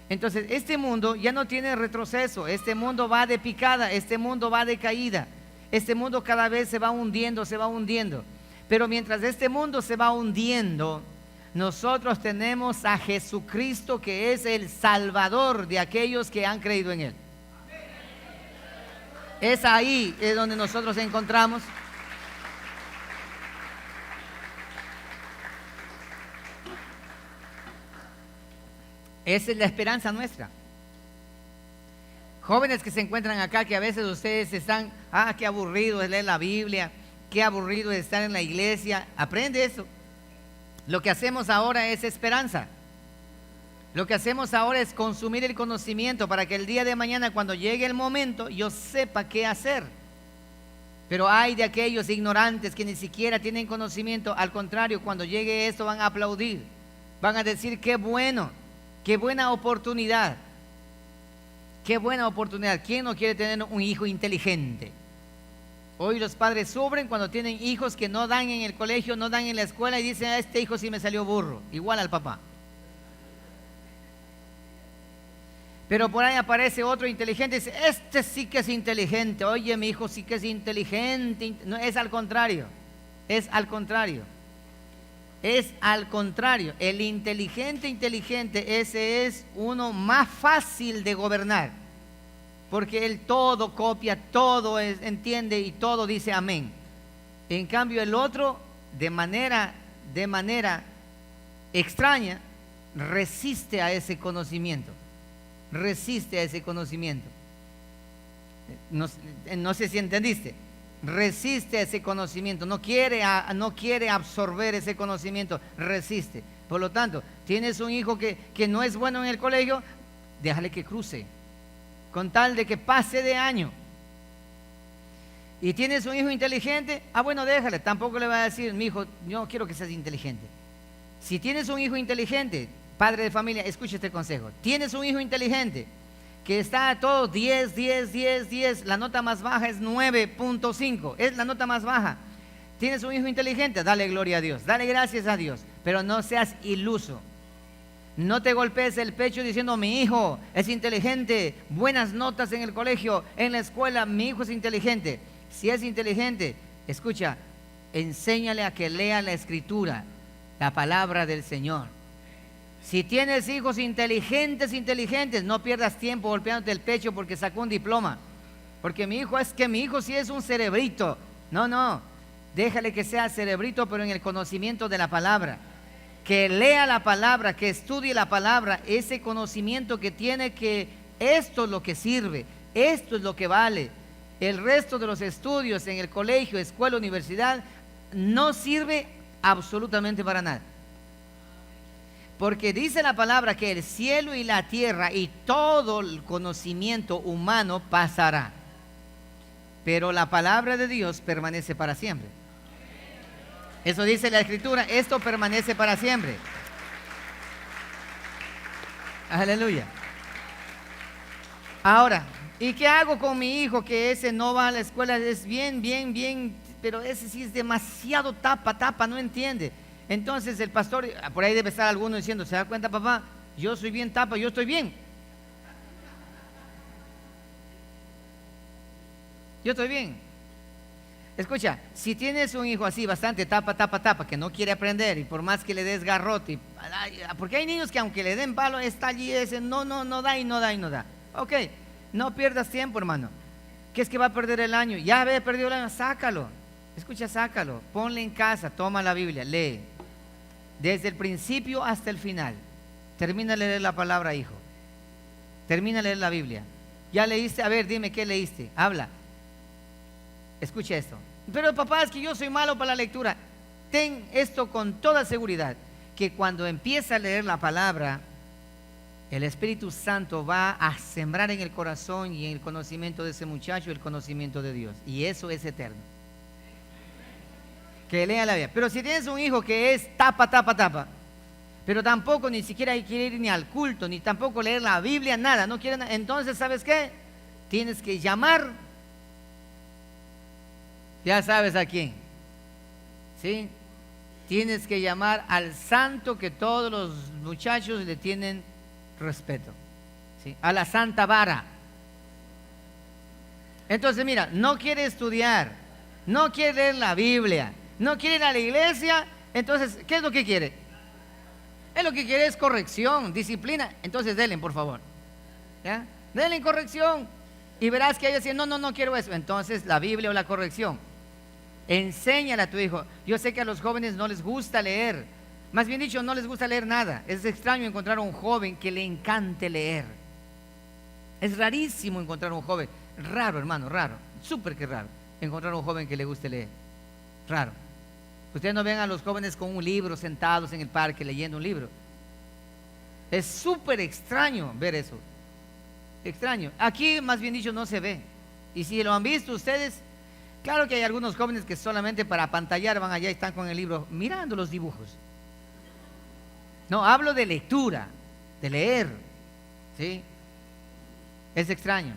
Entonces, este mundo ya no tiene retroceso, este mundo va de picada, este mundo va de caída. Este mundo cada vez se va hundiendo, se va hundiendo. Pero mientras este mundo se va hundiendo, nosotros tenemos a Jesucristo, que es el Salvador de aquellos que han creído en Él. Es ahí es donde nosotros encontramos. Esa es la esperanza nuestra. Jóvenes que se encuentran acá, que a veces ustedes están, qué aburrido es leer la Biblia, qué aburrido es estar en la iglesia. Aprende eso. Lo que hacemos ahora es esperanza. Lo que hacemos ahora es consumir el conocimiento para que el día de mañana, cuando llegue el momento, yo sepa qué hacer. Pero hay de aquellos ignorantes que ni siquiera tienen conocimiento. Al contrario, cuando llegue esto van a aplaudir, van a decir qué bueno, qué buena oportunidad. Qué buena oportunidad. ¿Quién no quiere tener un hijo inteligente? Hoy los padres sufren cuando tienen hijos que no dan en el colegio, no dan en la escuela y dicen, este hijo sí me salió burro, igual al papá. Pero por ahí aparece otro inteligente y dice, este sí que es inteligente. Oye, mi hijo sí que es inteligente. No, es al contrario. Es al contrario. Es al contrario. El inteligente, ese es uno más fácil de gobernar. Porque él todo copia, todo entiende y todo dice amén. En cambio el otro, de manera extraña, resiste a ese conocimiento. Resiste a ese conocimiento. No sé si entendiste. Resiste a ese conocimiento, no quiere absorber ese conocimiento, resiste. Por lo tanto, tienes un hijo que no es bueno en el colegio, déjale que cruce, con tal de que pase de año. Y tienes un hijo inteligente, bueno, déjale, tampoco le va a decir, mi hijo, yo quiero que seas inteligente. Si tienes un hijo inteligente, padre de familia, escucha este consejo. Tienes un hijo inteligente que está a todo 10, 10, 10, 10, la nota más baja es 9.5, es la nota más baja. Tienes un hijo inteligente, dale gloria a Dios, dale gracias a Dios, pero no seas iluso. No te golpees el pecho diciendo, mi hijo es inteligente, buenas notas en el colegio, en la escuela, mi hijo es inteligente. Si es inteligente, escucha, enséñale a que lea la escritura, la palabra del Señor. Si tienes hijos inteligentes, no pierdas tiempo golpeándote el pecho porque sacó un diploma. Porque mi hijo sí es un cerebrito. No, déjale que sea cerebrito, pero en el conocimiento de la palabra. Que lea la palabra, que estudie la palabra, ese conocimiento que tiene, que esto es lo que sirve, esto es lo que vale. El resto de los estudios en el colegio, escuela, universidad, no sirve absolutamente para nada. Porque dice la palabra que el cielo y la tierra y todo el conocimiento humano pasará. Pero la palabra de Dios permanece para siempre. Eso dice la Escritura, esto permanece para siempre. Aleluya. Ahora, ¿y qué hago con mi hijo que ese no va a la escuela? Es bien, pero ese sí es demasiado tapa, no entiende. Entonces el pastor, por ahí debe estar alguno diciendo, ¿se da cuenta, papá? Yo soy bien tapa, yo estoy bien. Yo estoy bien. Escucha, si tienes un hijo así, bastante tapa, que no quiere aprender, y por más que le des garrote, porque hay niños que aunque le den palo, está allí ese, no da. Ok, no pierdas tiempo, hermano. ¿Qué es que va a perder el año? Ya había perdido el año, sácalo. Escucha, sácalo, ponle en casa, toma la Biblia, lee. Desde el principio hasta el final. Termina de leer la palabra, hijo. Termina de leer la Biblia. ¿Ya leíste? A ver, dime, ¿qué leíste? Habla. Escucha esto. Pero papá, es que yo soy malo para la lectura. Ten esto con toda seguridad, que cuando empieza a leer la palabra, el Espíritu Santo va a sembrar en el corazón y en el conocimiento de ese muchacho el conocimiento de Dios. Y eso es eterno. Que lea la Biblia. Pero si tienes un hijo que es tapa, pero tampoco ni siquiera quiere ir ni al culto, ni tampoco leer la Biblia, nada, no quiere nada, entonces, ¿sabes qué? Tienes que llamar, ya sabes a quién, ¿sí? Tienes que llamar al santo que todos los muchachos le tienen respeto, ¿sí? A la santa vara. Entonces, mira, no quiere estudiar, no quiere leer la Biblia, no quiere ir a la iglesia, entonces, ¿qué es lo que quiere? Él lo que quiere es corrección, disciplina. Entonces denle, por favor, ¿ya? Denle corrección y verás que ella dice, no quiero eso. Entonces la Biblia o la corrección. Enséñale a tu hijo. Yo sé que a los jóvenes no les gusta leer, más bien dicho, no les gusta leer nada. Es extraño encontrar a un joven que le encante leer. Es rarísimo encontrar a un joven. Raro, hermano, raro, súper que raro encontrar a un joven que le guste leer. Raro. Ustedes no ven a los jóvenes con un libro sentados en el parque leyendo un libro. Es súper extraño ver eso. Extraño. Aquí, más bien dicho, no se ve. Y si lo han visto ustedes, claro que hay algunos jóvenes que solamente para apantallar van allá y están con el libro mirando los dibujos. No, hablo de lectura, de leer, ¿sí? Es extraño.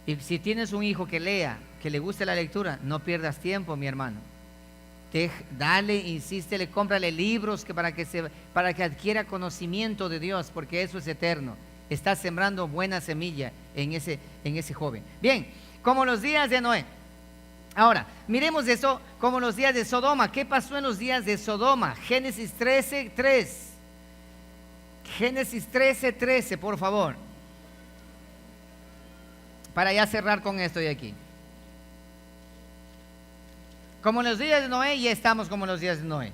Y si tienes un hijo que lea, que le guste la lectura, no pierdas tiempo, mi hermano. Dale, insístele, cómprale libros para que adquiera conocimiento de Dios, porque eso es eterno. Está sembrando buena semilla en ese joven. Bien, como los días de Noé. Ahora, miremos eso como los días de Sodoma. ¿Qué pasó en los días de Sodoma? Génesis 13:3. Génesis 13:13, por favor. Para ya cerrar con esto de aquí. Como en los días de Noé, ya estamos como en los días de Noé.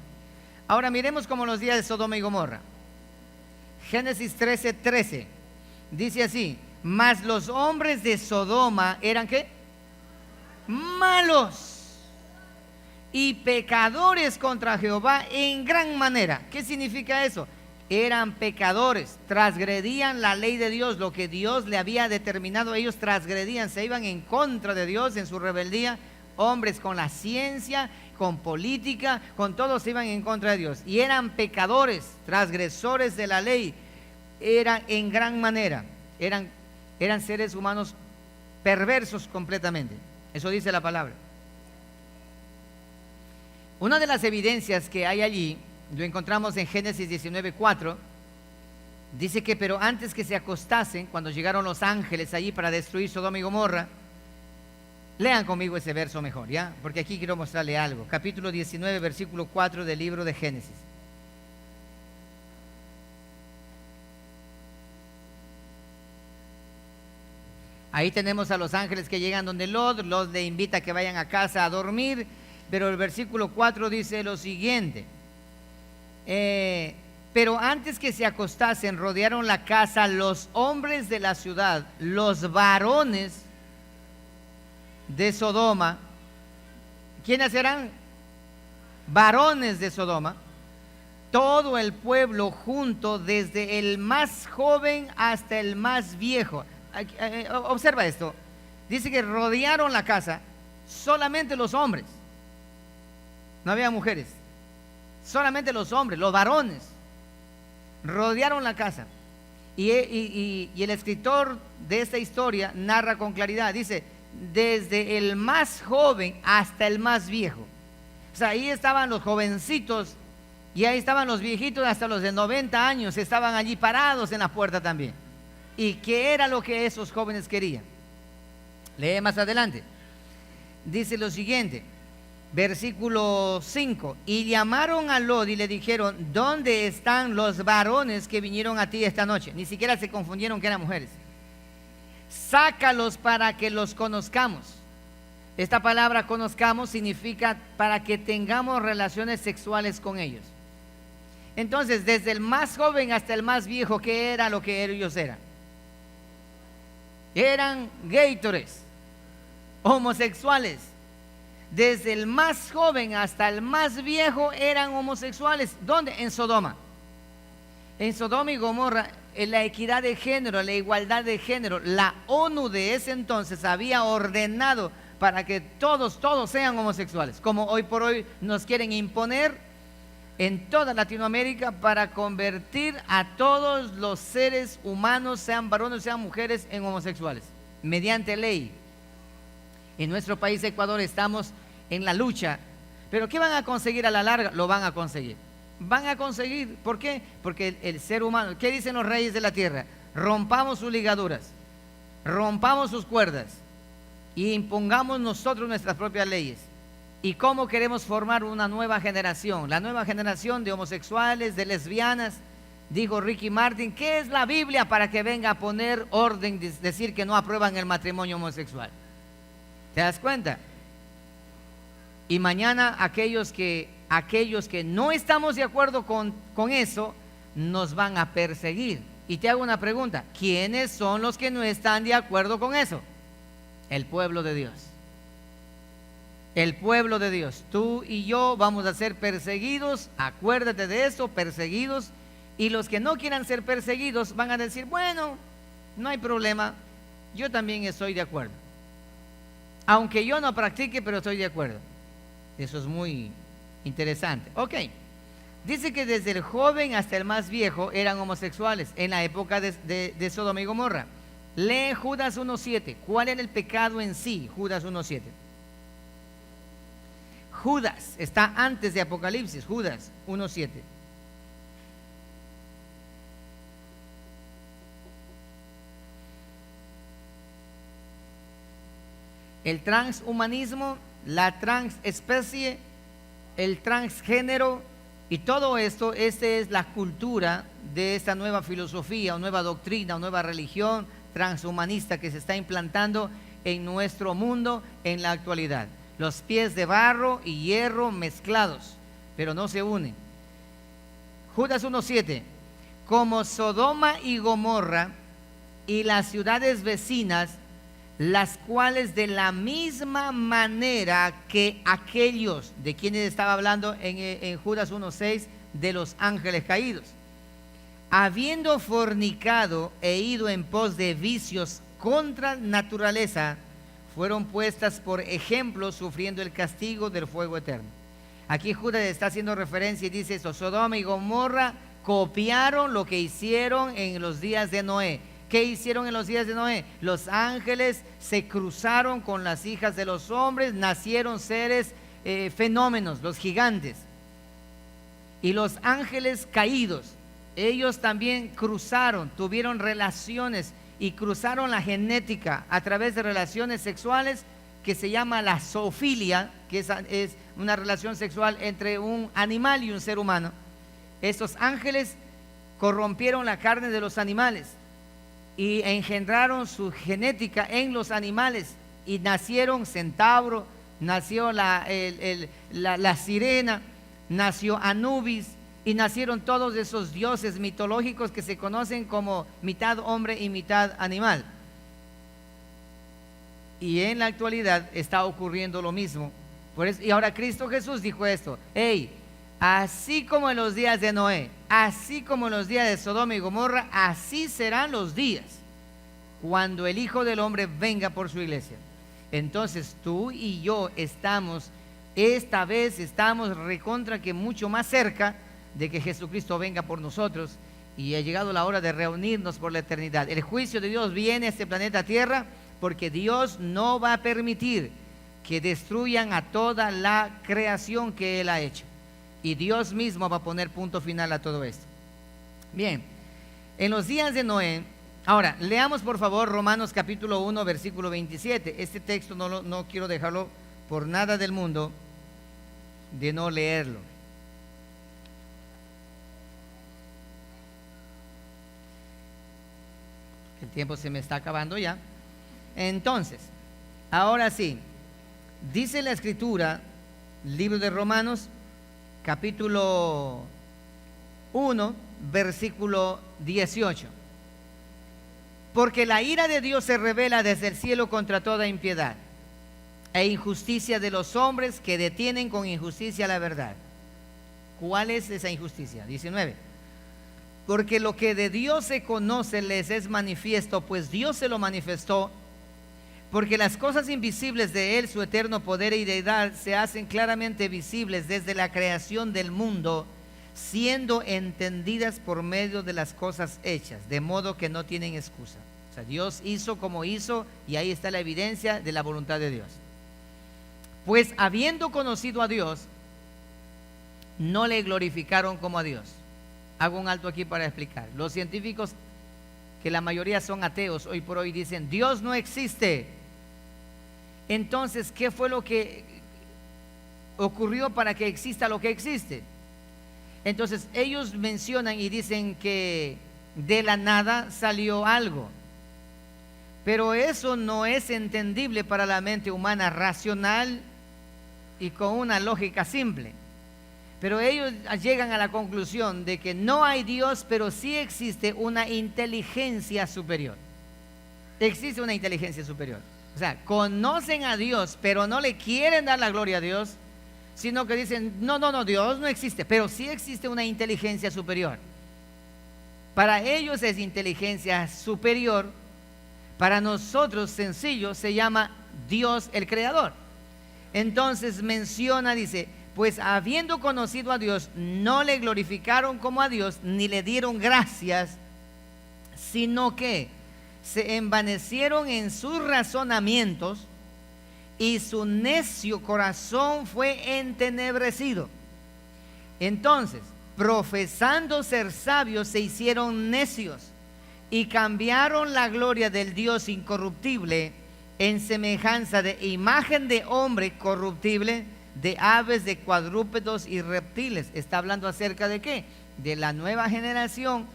Ahora miremos como los días de Sodoma y Gomorra. Génesis 13:13. Dice así: mas los hombres de Sodoma eran ¿qué? Malos y pecadores contra Jehová en gran manera. ¿Qué significa eso? Eran pecadores, transgredían la ley de Dios, lo que Dios le había determinado. Ellos transgredían, se iban en contra de Dios en su rebeldía. Hombres con la ciencia, con política, con todo se iban en contra de Dios. Y eran pecadores, transgresores de la ley. Eran en gran manera. Eran seres humanos perversos completamente. Eso dice la palabra. Una de las evidencias que hay allí, lo encontramos en Génesis 19:4. Dice que, pero antes que se acostasen, cuando llegaron los ángeles allí para destruir Sodoma y Gomorra. Lean conmigo ese verso mejor, ¿ya? Porque aquí quiero mostrarle algo. Capítulo 19, versículo 4 del libro de Génesis. Ahí tenemos a los ángeles que llegan donde Lot le invita a que vayan a casa a dormir, pero el versículo 4 dice lo siguiente. Pero antes que se acostasen, rodearon la casa los hombres de la ciudad, los varones de Sodoma. ¿Quiénes eran? Varones de Sodoma. Todo el pueblo junto, desde el más joven hasta el más viejo. Observa esto. Dice que rodearon la casa solamente los hombres. No había mujeres. Solamente los hombres, los varones. Rodearon la casa. Y el escritor de esta historia narra con claridad. Dice, desde el más joven hasta el más viejo. O sea, ahí estaban los jovencitos y ahí estaban los viejitos hasta los de 90 años. Estaban allí parados en la puerta también. ¿Y qué era lo que esos jóvenes querían? Lee más adelante. Dice lo siguiente, versículo 5. Y llamaron a Lot y le dijeron, ¿dónde están los varones que vinieron a ti esta noche? Ni siquiera se confundieron que eran mujeres. Sácalos para que los conozcamos. Esta palabra conozcamos significa para que tengamos relaciones sexuales con ellos. Entonces, desde el más joven hasta el más viejo, ¿qué era lo que ellos eran? Eran gaytores, homosexuales. Desde el más joven hasta el más viejo eran homosexuales. ¿Dónde? En Sodoma. En Sodoma y Gomorra la equidad de género, la igualdad de género. La ONU de ese entonces había ordenado para que todos sean homosexuales, como hoy por hoy nos quieren imponer en toda Latinoamérica para convertir a todos los seres humanos, sean varones, sean mujeres, en homosexuales, mediante ley. En nuestro país, Ecuador, estamos en la lucha, pero ¿qué van a conseguir a la larga? Lo van a conseguir. Van a conseguir, ¿por qué? Porque el ser humano, ¿qué dicen los reyes de la tierra? Rompamos sus ligaduras, rompamos sus cuerdas y impongamos nosotros nuestras propias leyes. ¿Y cómo queremos formar una nueva generación? La nueva generación de homosexuales, de lesbianas. Dijo Ricky Martin, ¿qué es la Biblia para que venga a poner orden, decir que no aprueban el matrimonio homosexual? ¿Te das cuenta? Y mañana aquellos que no estamos de acuerdo con eso, nos van a perseguir. Y te hago una pregunta, ¿quiénes son los que no están de acuerdo con eso? El pueblo de Dios. El pueblo de Dios. Tú y yo vamos a ser perseguidos, acuérdate de eso, perseguidos. Y los que no quieran ser perseguidos van a decir, bueno, no hay problema, yo también estoy de acuerdo. Aunque yo no practique, pero estoy de acuerdo. Eso es muy interesante. Ok, dice que desde el joven hasta el más viejo eran homosexuales en la época de Sodoma y Gomorra. Lee Judas 1.7. ¿Cuál era el pecado en sí? Judas 1.7. Judas está antes de Apocalipsis. Judas 1.7. El transhumanismo, la transespecie, el transgénero y todo esto, esta es la cultura de esta nueva filosofía, o nueva doctrina, o nueva religión transhumanista que se está implantando en nuestro mundo en la actualidad. Los pies de barro y hierro mezclados, pero no se unen. Judas 1.7. Como Sodoma y Gomorra y las ciudades vecinas, las cuales de la misma manera que aquellos de quienes estaba hablando en Judas 1.6, de los ángeles caídos, habiendo fornicado e ido en pos de vicios contra naturaleza, fueron puestas por ejemplo, sufriendo el castigo del fuego eterno. Aquí Judas está haciendo referencia y dice esto: Sodoma y Gomorra copiaron lo que hicieron en los días de Noé. ¿Qué hicieron en los días de Noé? Los ángeles se cruzaron con las hijas de los hombres, nacieron seres fenómenos, los gigantes. Y los ángeles caídos, ellos también cruzaron, tuvieron relaciones y cruzaron la genética a través de relaciones sexuales que se llama la zoofilia, que es una relación sexual entre un animal y un ser humano. Estos ángeles corrompieron la carne de los animales y engendraron su genética en los animales y nacieron centauro, nació la sirena, nació Anubis y nacieron todos esos dioses mitológicos que se conocen como mitad hombre y mitad animal. Y en la actualidad está ocurriendo lo mismo. Por eso, y ahora Cristo Jesús dijo esto: hey, así como en los días de Noé, así como en los días de Sodoma y Gomorra, así serán los días cuando el Hijo del Hombre venga por su iglesia. Entonces tú y yo esta vez estamos recontra que mucho más cerca de que Jesucristo venga por nosotros, y ha llegado la hora de reunirnos por la eternidad. El juicio de Dios viene a este planeta Tierra porque Dios no va a permitir que destruyan a toda la creación que Él ha hecho. Y Dios mismo va a poner punto final a todo esto. Bien, en los días de Noé, ahora leamos por favor Romanos capítulo 1 versículo 27. Este texto no quiero dejarlo por nada del mundo de no leerlo. El tiempo se me está acabando ya. Entonces, ahora sí, dice la Escritura, libro de Romanos, capítulo 1, versículo 18. Porque la ira de Dios se revela desde el cielo contra toda impiedad e injusticia de los hombres que detienen con injusticia la verdad. ¿Cuál es esa injusticia? 19. Porque lo que de Dios se conoce les es manifiesto, pues Dios se lo manifestó. Porque las cosas invisibles de Él, su eterno poder y deidad, se hacen claramente visibles desde la creación del mundo, siendo entendidas por medio de las cosas hechas, de modo que no tienen excusa. O sea, Dios hizo como hizo, y ahí está la evidencia de la voluntad de Dios. Pues habiendo conocido a Dios, no le glorificaron como a Dios. Hago un alto aquí para explicar. Los científicos, que la mayoría son ateos hoy por hoy, dicen Dios no existe. Entonces, ¿qué fue lo que ocurrió para que exista lo que existe? Entonces ellos mencionan y dicen que de la nada salió algo, pero eso no es entendible para la mente humana racional y con una lógica simple. Pero ellos llegan a la conclusión de que no hay Dios, pero sí existe una inteligencia superior. Existe una inteligencia superior. O sea, conocen a Dios, pero no le quieren dar la gloria a Dios, sino que dicen, no, Dios no existe, pero sí existe una inteligencia superior. Para ellos es inteligencia superior, para nosotros sencillo se llama Dios el Creador. Entonces menciona, dice, pues habiendo conocido a Dios, no le glorificaron como a Dios, ni le dieron gracias, sino que se envanecieron en sus razonamientos, y su necio corazón fue entenebrecido. Entonces, profesando ser sabios, se hicieron necios y cambiaron la gloria del Dios incorruptible en semejanza de imagen de hombre corruptible, de aves, de cuadrúpedos y reptiles. Está hablando acerca de ¿qué? De la nueva generación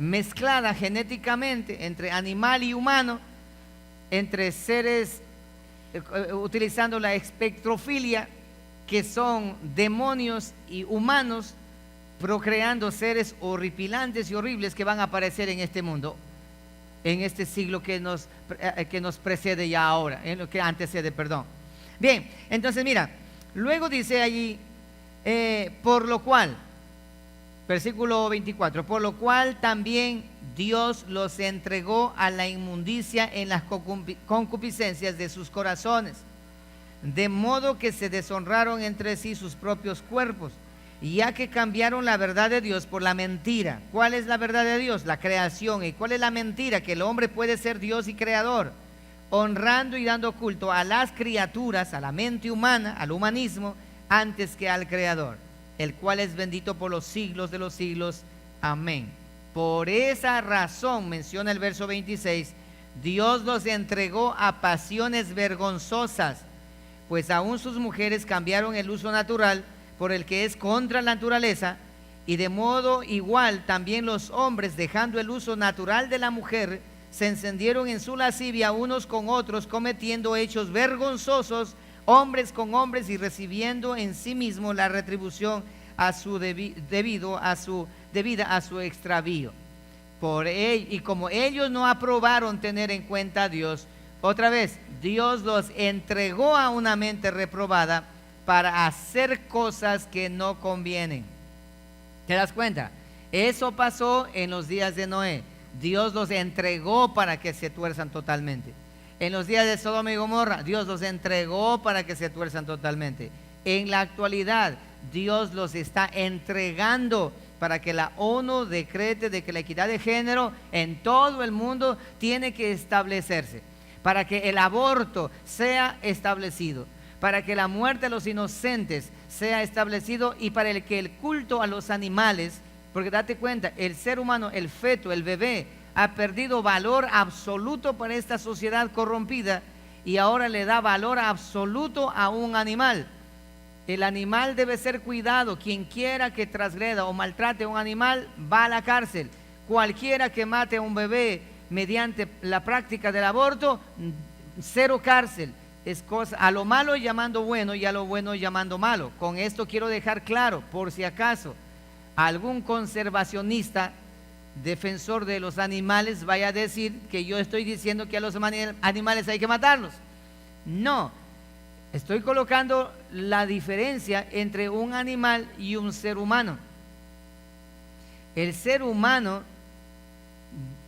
mezclada genéticamente entre animal y humano, entre seres utilizando la espectrofilia, que son demonios y humanos, procreando seres horripilantes y horribles que van a aparecer en este mundo, en este siglo que nos precede ya ahora, en lo que antecede, perdón. Bien, entonces mira, luego dice allí, por lo cual, versículo 24, por lo cual también Dios los entregó a la inmundicia en las concupiscencias de sus corazones, de modo que se deshonraron entre sí sus propios cuerpos, ya que cambiaron la verdad de Dios por la mentira. ¿Cuál es la verdad de Dios? La creación. ¿Y cuál es la mentira? Que el hombre puede ser Dios y creador, honrando y dando culto a las criaturas, a la mente humana, al humanismo, antes que al Creador, el cual es bendito por los siglos de los siglos. Amén. Por esa razón, menciona el verso 26, Dios los entregó a pasiones vergonzosas, pues aún sus mujeres cambiaron el uso natural por el que es contra la naturaleza, y de modo igual también los hombres, dejando el uso natural de la mujer, se encendieron en su lascivia unos con otros, cometiendo hechos vergonzosos, hombres con hombres, y recibiendo en sí mismo la retribución a su debida a su extravío. Y como ellos no aprobaron tener en cuenta a Dios, otra vez Dios los entregó a una mente reprobada para hacer cosas que no convienen. ¿Te das cuenta? Eso pasó en los días de Noé. Dios los entregó para que se tuerzan totalmente. En los días de Sodoma y Gomorra, Dios los entregó para que se tuerzan totalmente. En la actualidad, Dios los está entregando para que la ONU decrete de que la equidad de género en todo el mundo tiene que establecerse, para que el aborto sea establecido, para que la muerte de los inocentes sea establecido, y para que el culto a los animales, porque date cuenta, el ser humano, el feto, el bebé, ha perdido valor absoluto para esta sociedad corrompida, y ahora le da valor absoluto a un animal. El animal debe ser cuidado. Quien quiera que transgreda o maltrate a un animal va a la cárcel. Cualquiera que mate a un bebé mediante la práctica del aborto, cero cárcel. Es cosa, a lo malo llamando bueno y a lo bueno llamando malo. Con esto quiero dejar claro, por si acaso algún conservacionista, defensor de los animales, vaya a decir que yo estoy diciendo que a los animales hay que matarlos. No, estoy colocando la diferencia entre un animal y un ser humano. El ser humano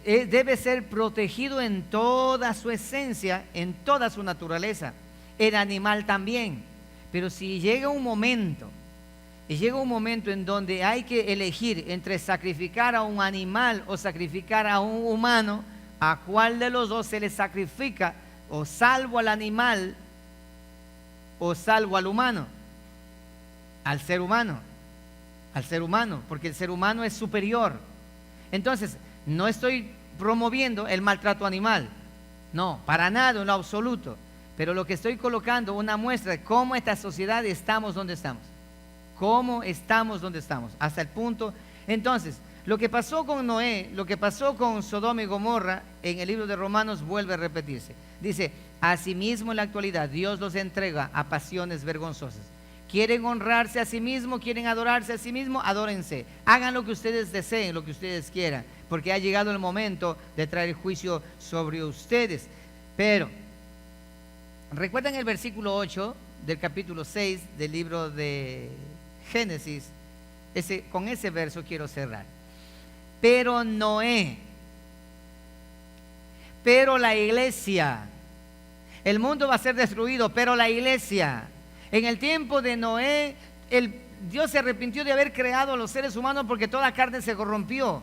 debe ser protegido en toda su esencia, en toda su naturaleza. El animal también. Pero si llega un momento en donde hay que elegir entre sacrificar a un animal o sacrificar a un humano, ¿a cuál de los dos se le sacrifica? ¿O salvo al animal o salvo al humano? Al ser humano, porque el ser humano es superior. Entonces, no estoy promoviendo el maltrato animal, no, para nada, en lo absoluto, pero lo que estoy colocando una muestra de cómo esta sociedad estamos donde estamos, hasta el punto. Entonces, lo que pasó con Noé, lo que pasó con Sodoma y Gomorra, en el libro de Romanos vuelve a repetirse. Dice, asimismo en la actualidad Dios los entrega a pasiones vergonzosas. Quieren honrarse a sí mismos, quieren adorarse a sí mismos, adórense. Hagan lo que ustedes deseen, lo que ustedes quieran, porque ha llegado el momento de traer juicio sobre ustedes. Pero, ¿recuerdan el versículo 8 del capítulo 6 del libro de Génesis? Con ese verso quiero cerrar. Pero Noé, pero la iglesia, el mundo va a ser destruido, pero la iglesia, en el tiempo de Noé, Dios se arrepintió de haber creado a los seres humanos porque toda carne se corrompió,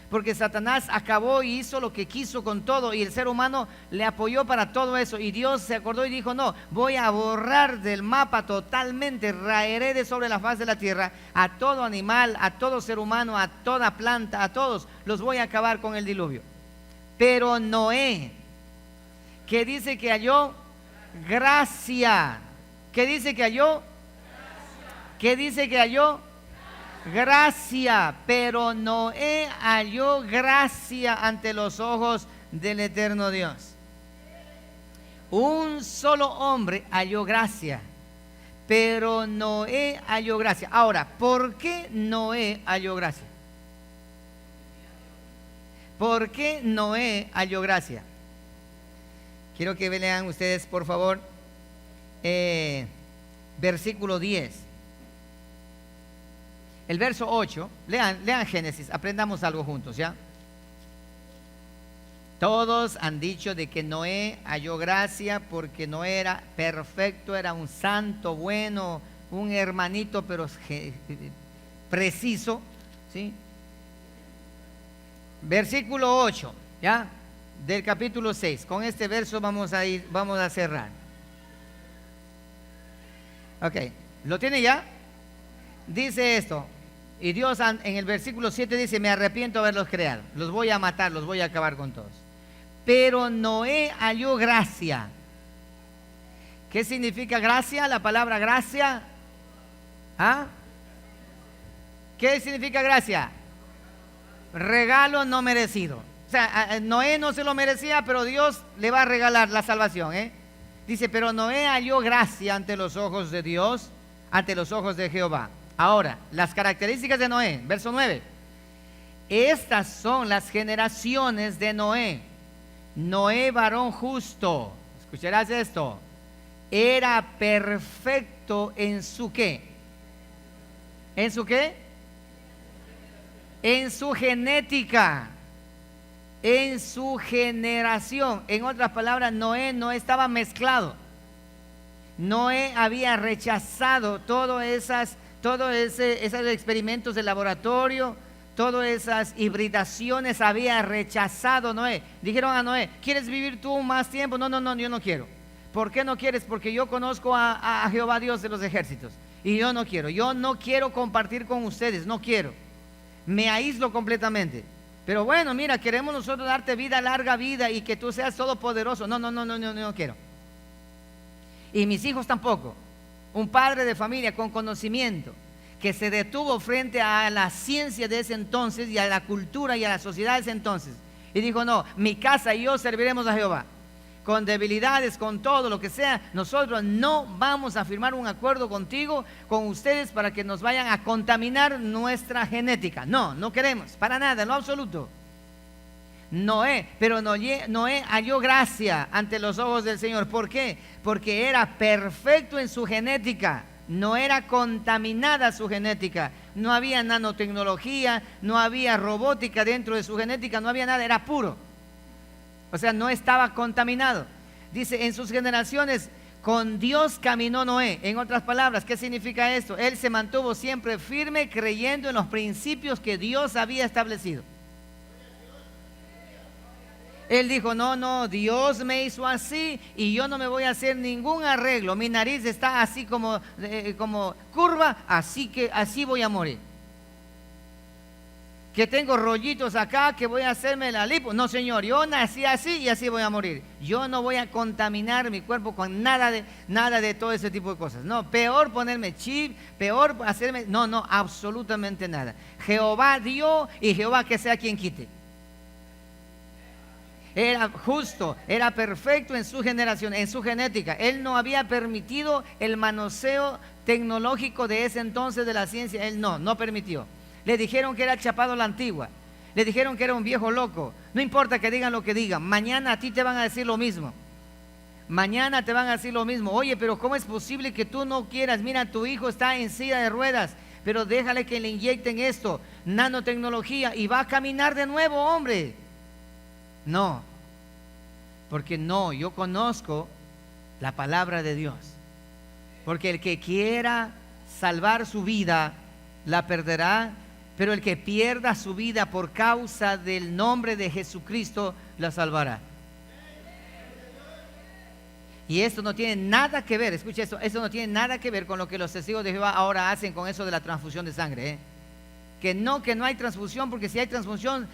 porque Satanás acabó y hizo lo que quiso con todo, y el ser humano le apoyó para todo eso, y Dios se acordó y dijo, no, voy a borrar del mapa totalmente, raeré de sobre la faz de la tierra a todo animal, a todo ser humano, a toda planta, a todos, los voy a acabar con el diluvio. Pero Noé, que dice que halló gracia, que dice que halló, que dice que halló gracia, pero Noé halló gracia ante los ojos del eterno Dios. Un solo hombre halló gracia, pero Noé halló gracia. Ahora, ¿por qué Noé halló gracia? ¿Por qué Noé halló gracia? Quiero que lean ustedes, por favor, versículo 10. El verso 8, lean Génesis, aprendamos algo juntos, ¿ya? Todos han dicho de que Noé halló gracia porque Noé era perfecto, era un santo bueno, un hermanito pero preciso, ¿sí? Versículo 8, ¿ya? Del capítulo 6. Con este verso vamos a cerrar. Ok, ¿lo tiene ya? Dice esto. Y Dios en el versículo 7 dice, me arrepiento de haberlos creado, los voy a matar, los voy a acabar con todos. Pero Noé halló gracia. ¿Qué significa gracia? La palabra gracia. ¿Ah? ¿Qué significa gracia? Regalo no merecido. O sea, Noé no se lo merecía, pero Dios le va a regalar la salvación, ¿eh? Dice, pero Noé halló gracia ante los ojos de Dios, ante los ojos de Jehová. Ahora, las características de Noé, verso 9. Estas son las generaciones de Noé. Noé, varón justo. Escucharás esto. Era perfecto en su ¿qué? ¿En su qué? En su genética. En su generación. En otras palabras, Noé no estaba mezclado. Noé había rechazado todos esos experimentos de laboratorio, todas esas hibridaciones había rechazado Noé. Dijeron a Noé, ¿quieres vivir tú más tiempo? No, yo no quiero. ¿Por qué no quieres? Porque yo conozco a Jehová Dios de los ejércitos y yo no quiero compartir con ustedes, no quiero. Me aíslo completamente. Pero bueno, mira, queremos nosotros darte vida, larga vida y que tú seas todopoderoso. No quiero. Y mis hijos tampoco. Un padre de familia con conocimiento que se detuvo frente a la ciencia de ese entonces y a la cultura y a la sociedad de ese entonces y dijo, no, mi casa y yo serviremos a Jehová. Con debilidades, con todo lo que sea, nosotros no vamos a firmar un acuerdo contigo, con ustedes, para que nos vayan a contaminar nuestra genética. No queremos, para nada, en lo absoluto. Noé halló gracia ante los ojos del Señor. ¿Por qué? Porque era perfecto en su genética, no era contaminada su genética. no había nanotecnología, no había robótica dentro de su genética, no había nada, era puro. O sea, no estaba contaminado. Dice, en sus generaciones con Dios caminó Noé. En otras palabras, ¿qué significa esto? Él se mantuvo siempre firme creyendo en los principios que Dios había establecido. Él dijo, no, Dios me hizo así y yo no me voy a hacer ningún arreglo. Mi nariz está así como curva, así que así voy a morir. Que tengo rollitos acá, que voy a hacerme la lipo. No, Señor, yo nací así y así voy a morir. Yo no voy a contaminar mi cuerpo con nada de todo ese tipo de cosas. No, peor ponerme chip, peor hacerme... No, absolutamente nada. Jehová dio y Jehová que sea quien quite. Era justo, era perfecto en su generación, en su genética. Él no había permitido el manoseo tecnológico de ese entonces de la ciencia. Él no permitió. Le dijeron que era chapado a la antigua. Le dijeron que era un viejo loco. No importa que digan lo que digan. Mañana a ti te van a decir lo mismo. Mañana te van a decir lo mismo. Oye, pero ¿cómo es posible que tú no quieras? Mira, tu hijo está en silla de ruedas, pero déjale que le inyecten esto, nanotecnología, y va a caminar de nuevo, hombre. No, porque no, yo conozco la palabra de Dios. Porque el que quiera salvar su vida, la perderá, pero el que pierda su vida por causa del nombre de Jesucristo, la salvará. Y esto no tiene nada que ver, escucha esto no tiene nada que ver con lo que los testigos de Jehová ahora hacen con eso de la transfusión de sangre, Que no hay transfusión, porque si hay transfusión,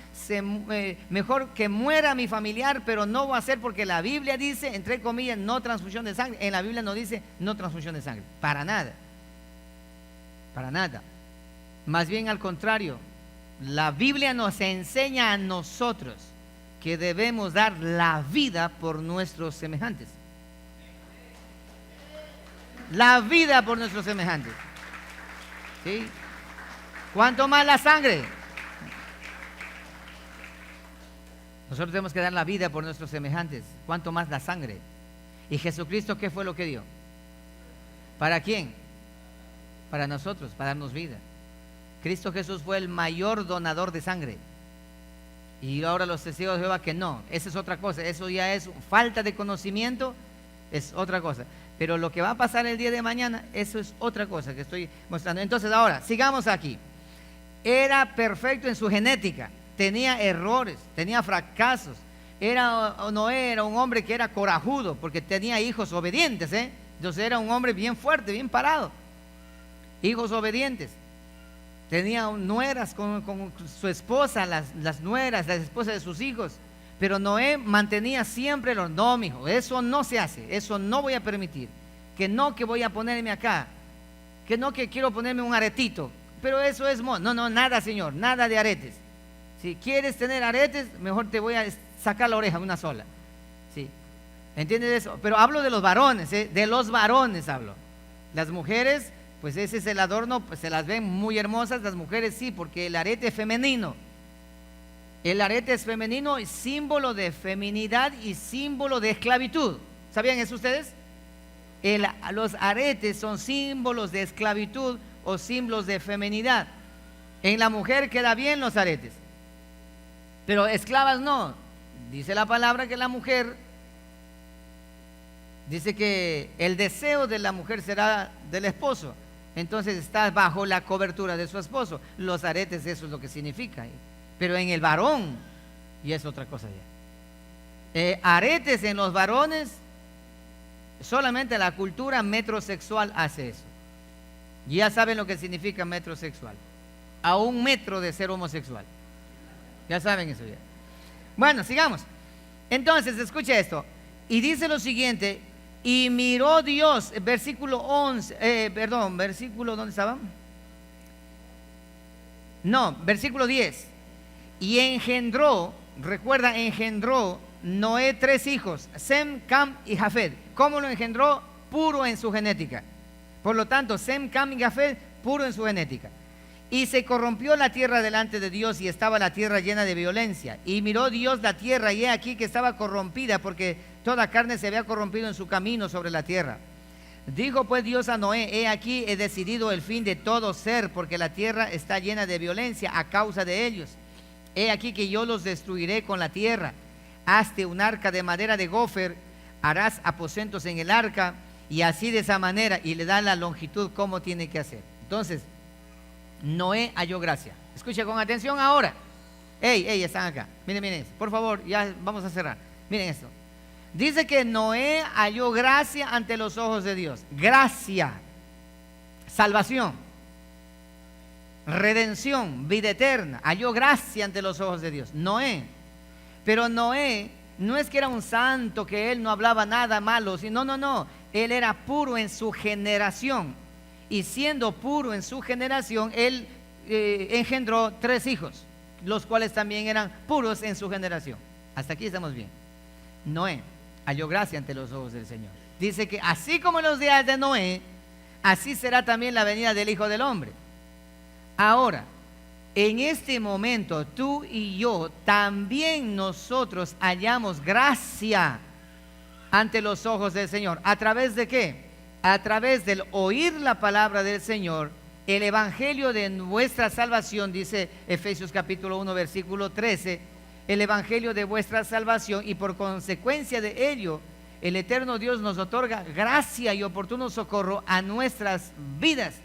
mejor que muera mi familiar, pero no va a ser porque la Biblia dice, entre comillas, no transfusión de sangre. En la Biblia no dice no transfusión de sangre, para nada. Para nada. Más bien al contrario, la Biblia nos enseña a nosotros que debemos dar la vida por nuestros semejantes. La vida por nuestros semejantes. ¿Sí? ¿Cuánto más la sangre? Nosotros tenemos que dar la vida por nuestros semejantes. ¿Cuánto más la sangre? ¿Y Jesucristo qué fue lo que dio? ¿Para quién? Para nosotros, para darnos vida. Cristo Jesús fue el mayor donador de sangre. Y ahora los testigos de Jehová que no. Esa es otra cosa. Eso ya es falta de conocimiento, es otra cosa. Pero lo que va a pasar el día de mañana, eso es otra cosa que estoy mostrando. Entonces ahora, sigamos aquí. Era perfecto en su genética, tenía errores, tenía fracasos. Noé era un hombre que era corajudo porque tenía hijos obedientes, Entonces era un hombre bien fuerte, bien parado. Hijos obedientes. Tenía nueras con su esposa, las nueras, las esposas de sus hijos. Pero Noé mantenía siempre no, mijo, eso no se hace, eso no voy a permitir. Que voy a ponerme acá, que quiero ponerme un aretito. Pero eso es no, nada, Señor, nada de aretes. Si quieres tener aretes, mejor te voy a sacar la oreja una sola. ¿Sí? ¿Entiendes eso? Pero hablo de los varones, de los varones hablo. Las mujeres, pues ese es el adorno, pues se las ven muy hermosas, las mujeres sí, porque el arete es femenino. El arete es femenino, es símbolo de feminidad y símbolo de esclavitud. ¿Sabían eso ustedes? Los aretes son símbolos de esclavitud o símbolos de feminidad. En la mujer queda bien los aretes, pero esclavas no. Dice la palabra que la mujer, dice que el deseo de la mujer será del esposo. Entonces está bajo la cobertura de su esposo. Los aretes, eso es lo que significa. Pero en el varón, y es otra cosa ya. Aretes en los varones, solamente la cultura metrosexual hace eso. Ya saben lo que significa metrosexual. A 1 metro de ser homosexual. Ya saben eso ya. Bueno, sigamos. Entonces, escucha esto. Y dice lo siguiente: y miró Dios, versículo 11, versículo, ¿dónde estaba? No, versículo 10. Y engendró Noé 3 hijos, Sem, Cam y Jafet. ¿Cómo lo engendró? Puro en su genética. Por lo tanto, Sem, Cam y Jafet, puro en su genética. Y se corrompió la tierra delante de Dios, y estaba la tierra llena de violencia. Y miró Dios la tierra, y he aquí que estaba corrompida, porque toda carne se había corrompido en su camino sobre la tierra. Dijo pues Dios a Noé: he aquí, he decidido el fin de todo ser, porque la tierra está llena de violencia a causa de ellos. He aquí que yo los destruiré con la tierra. Hazte un arca de madera de gofer, harás aposentos en el arca, y así de esa manera, y le da la longitud cómo tiene que hacer. Entonces, Noé halló gracia. Escucha con atención ahora. Ey, están acá. Miren, por favor, ya vamos a cerrar. Miren esto. Dice que Noé halló gracia ante los ojos de Dios. Gracia, salvación, redención, vida eterna. Halló gracia ante los ojos de Dios. Noé. Pero Noé no es que era un santo, que él no hablaba nada malo. No. Él era puro en su generación. Y siendo puro en su generación, él engendró 3 hijos, los cuales también eran puros en su generación. Hasta aquí estamos bien. Noé halló gracia ante los ojos del Señor. Dice que así como en los días de Noé, así será también la venida del Hijo del Hombre. Ahora, en este momento, tú y yo, también nosotros hallamos gracia ante los ojos del Señor. ¿A través de qué? A través del oír la palabra del Señor, el evangelio de nuestra salvación, dice Efesios capítulo 1, versículo 13, el evangelio de vuestra salvación, y por consecuencia de ello, el eterno Dios nos otorga gracia y oportuno socorro a nuestras vidas.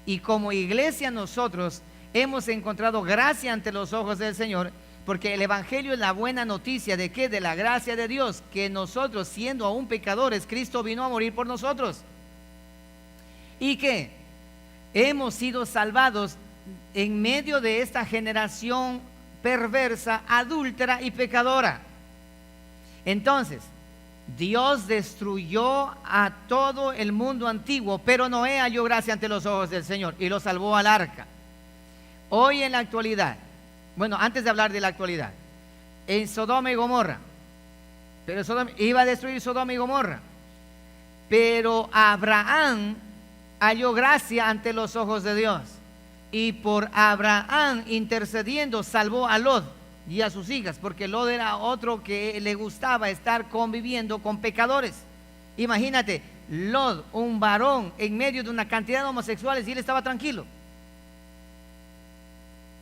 Y como iglesia nosotros hemos encontrado gracia ante los ojos del Señor, porque el evangelio es la buena noticia de que de la gracia de Dios, que nosotros, siendo aún pecadores, Cristo vino a morir por nosotros, y que hemos sido salvados en medio de esta generación perversa, adúltera y pecadora. Entonces, Dios destruyó a todo el mundo antiguo, pero Noé halló gracia ante los ojos del Señor y lo salvó al arca. Hoy en la actualidad, bueno, antes de hablar de la actualidad, en Sodoma y Gomorra, pero iba a destruir Sodoma y Gomorra, pero Abraham halló gracia ante los ojos de Dios, y por Abraham intercediendo salvó a Lot y a sus hijas, porque Lot era otro que le gustaba estar conviviendo con pecadores. Imagínate, Lot, un varón en medio de una cantidad de homosexuales, y él estaba tranquilo,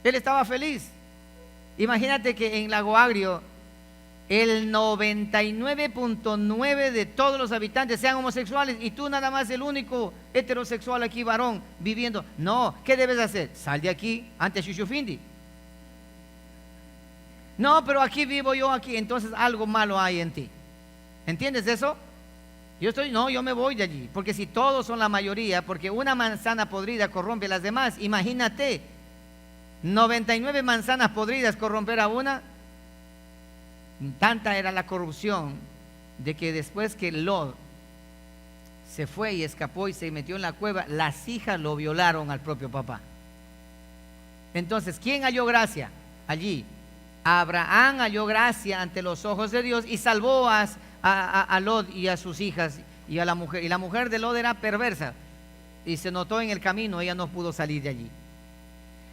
él estaba feliz. Imagínate que en Lago Agrio el 99.9 de todos los habitantes sean homosexuales, y tú nada más el único heterosexual aquí, varón, viviendo. No, ¿qué debes hacer? Sal de aquí antes Shushufindi. No, pero aquí vivo yo aquí, entonces algo malo hay en ti. ¿Entiendes eso? Yo me voy de allí, porque si todos son la mayoría, porque una manzana podrida corrompe a las demás, imagínate, 99 manzanas podridas corromper a una. Tanta era la corrupción de que después que Lot se fue y escapó y se metió en la cueva, las hijas lo violaron al propio papá. Entonces, ¿quién halló gracia allí? Abraham halló gracia ante los ojos de Dios y salvó a Lot y a sus hijas y a la mujer. Y la mujer de Lot era perversa y se notó en el camino, ella no pudo salir de allí.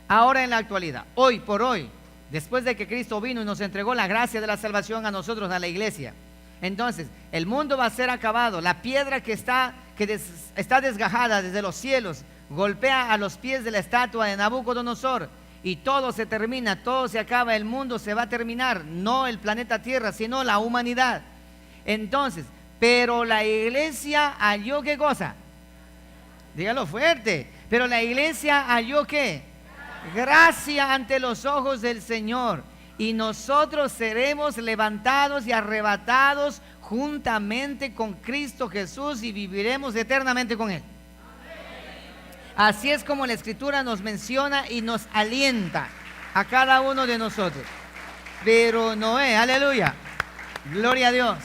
Ahora en la actualidad, hoy por hoy, después de que Cristo vino y nos entregó la gracia de la salvación a nosotros, a la iglesia, entonces el mundo va a ser acabado. La piedra que está desgajada desde los cielos golpea a los pies de la estatua de Nabucodonosor, y todo se termina, todo se acaba, el mundo se va a terminar, no el planeta Tierra, sino la humanidad. Entonces, pero la iglesia halló ¿qué cosa? Dígalo fuerte. Pero la iglesia halló ¿qué? Gracia ante los ojos del Señor, y nosotros seremos levantados y arrebatados juntamente con Cristo Jesús y viviremos eternamente con Él. Así es como la Escritura nos menciona y nos alienta a cada uno de nosotros. Pero Noé, aleluya, gloria a Dios.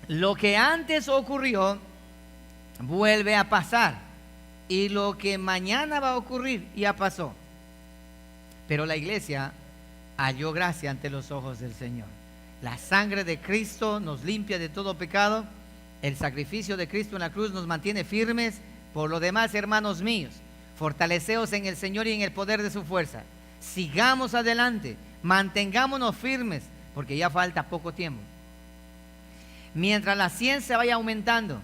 Lo que antes ocurrió vuelve a pasar, y lo que mañana va a ocurrir ya pasó. Pero la iglesia halló gracia ante los ojos del Señor. La sangre de Cristo nos limpia de todo pecado. El sacrificio de Cristo en la cruz nos mantiene firmes. Por lo demás, hermanos míos, fortaleceos en el Señor y en el poder de su fuerza. Sigamos adelante, mantengámonos firmes, porque ya falta poco tiempo. Mientras la ciencia vaya aumentando,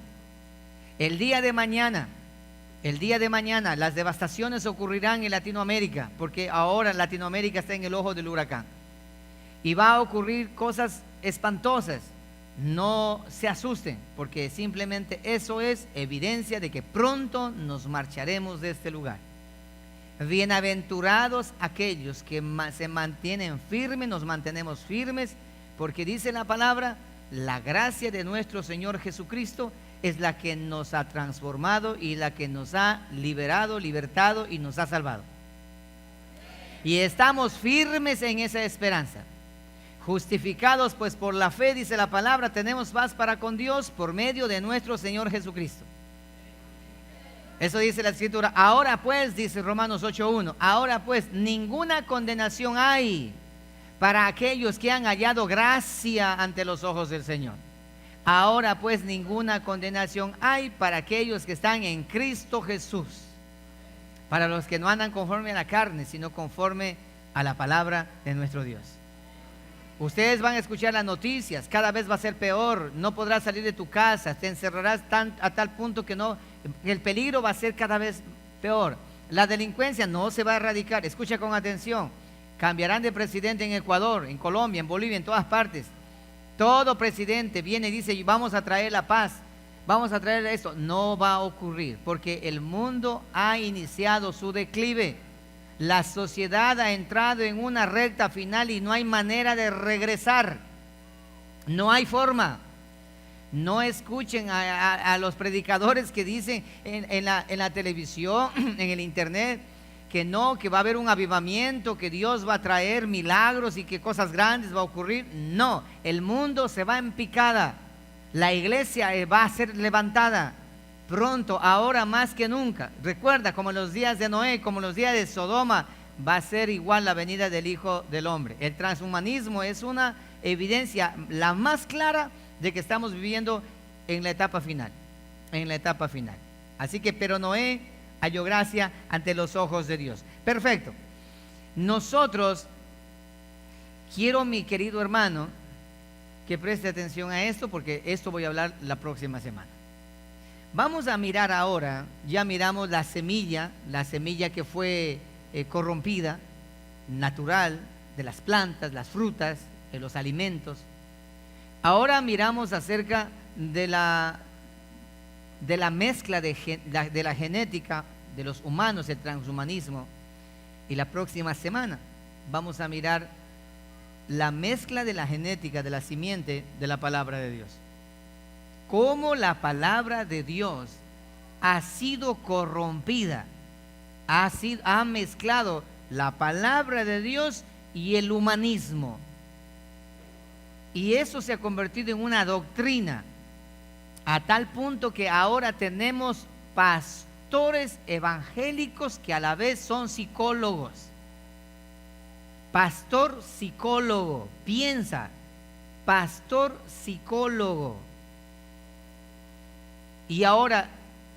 el día de mañana, las devastaciones ocurrirán en Latinoamérica, porque ahora Latinoamérica está en el ojo del huracán. Y va a ocurrir cosas espantosas. No se asusten, porque simplemente eso es evidencia de que pronto nos marcharemos de este lugar. Bienaventurados aquellos que se mantienen firmes, nos mantenemos firmes, porque dice la palabra, la gracia de nuestro Señor Jesucristo es la que nos ha transformado y la que nos ha liberado, libertado y nos ha salvado. Y estamos firmes en esa esperanza. Justificados pues por la fe, dice la palabra, tenemos paz para con Dios por medio de nuestro Señor Jesucristo. Eso dice la Escritura. Ahora pues, dice Romanos 8:1, ahora pues ninguna condenación hay para aquellos que han hallado gracia ante los ojos del Señor. Ahora pues ninguna condenación hay para aquellos que están en Cristo Jesús, para los que no andan conforme a la carne, sino conforme a la palabra de nuestro Dios. Ustedes van a escuchar las noticias, cada vez va a ser peor, no podrás salir de tu casa, te encerrarás a tal punto que el peligro va a ser cada vez peor. La delincuencia no se va a erradicar, escucha con atención, cambiarán de presidente en Ecuador, en Colombia, en Bolivia, en todas partes. Todo presidente viene y dice, vamos a traer la paz, vamos a traer esto. No va a ocurrir, porque el mundo ha iniciado su declive. La sociedad ha entrado en una recta final y no hay manera de regresar. No hay forma. No escuchen a los predicadores que dicen en la televisión, en el internet, que no, que va a haber un avivamiento, que Dios va a traer milagros y que cosas grandes va a ocurrir. No, el mundo se va en picada. La iglesia va a ser levantada pronto, ahora más que nunca. Recuerda, como en los días de Noé, como en los días de Sodoma, va a ser igual la venida del Hijo del Hombre. El transhumanismo es una evidencia la más clara de que estamos viviendo en la etapa final, Así que, pero Noé halló gracia ante los ojos de Dios. Perfecto. Nosotros, quiero, mi querido hermano, que preste atención a esto, porque esto voy a hablar la próxima semana. Vamos a mirar ahora, ya miramos la semilla que fue corrompida, natural, de las plantas, las frutas, de los alimentos. Ahora miramos acerca de la mezcla de la genética de los humanos, el transhumanismo. Y la próxima semana vamos a mirar la mezcla de la genética, de la simiente de la palabra de Dios. Cómo la palabra de Dios ha sido corrompida, ha mezclado la palabra de Dios y el humanismo. Y eso se ha convertido en una doctrina, a tal punto que ahora tenemos pastores evangélicos que a la vez son psicólogos. Pastor psicólogo, piensa, pastor psicólogo. Y ahora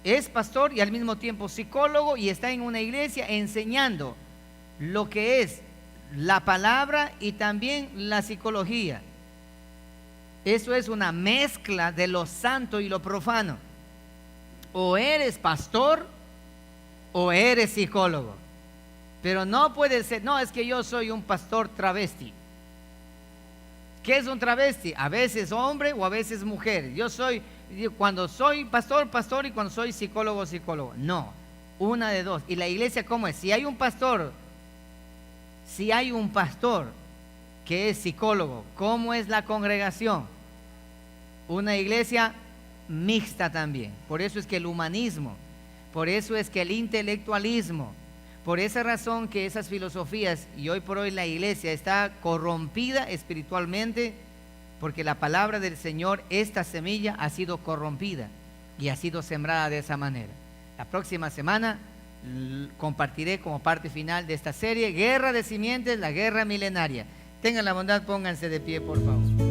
es pastor y al mismo tiempo psicólogo y está en una iglesia enseñando lo que es la palabra y también la psicología. Eso es una mezcla de lo santo y lo profano. O eres pastor o eres psicólogo. Pero no puede ser, no, es que yo soy un pastor travesti. ¿Qué es un travesti? A veces hombre o a veces mujer. Cuando soy pastor, pastor, y cuando soy psicólogo, psicólogo. No, una de dos. ¿Y la iglesia cómo es? Si hay un pastor que es psicólogo, ¿cómo es la congregación? Una iglesia mixta también. Por eso es que el humanismo, por eso es que el intelectualismo, por esa razón que esas filosofías, y hoy por hoy la iglesia está corrompida espiritualmente, porque la palabra del Señor, esta semilla ha sido corrompida y ha sido sembrada de esa manera. La próxima semana compartiré como parte final de esta serie, Guerra de Simientes, la guerra milenaria. Tengan la bondad, pónganse de pie, por favor.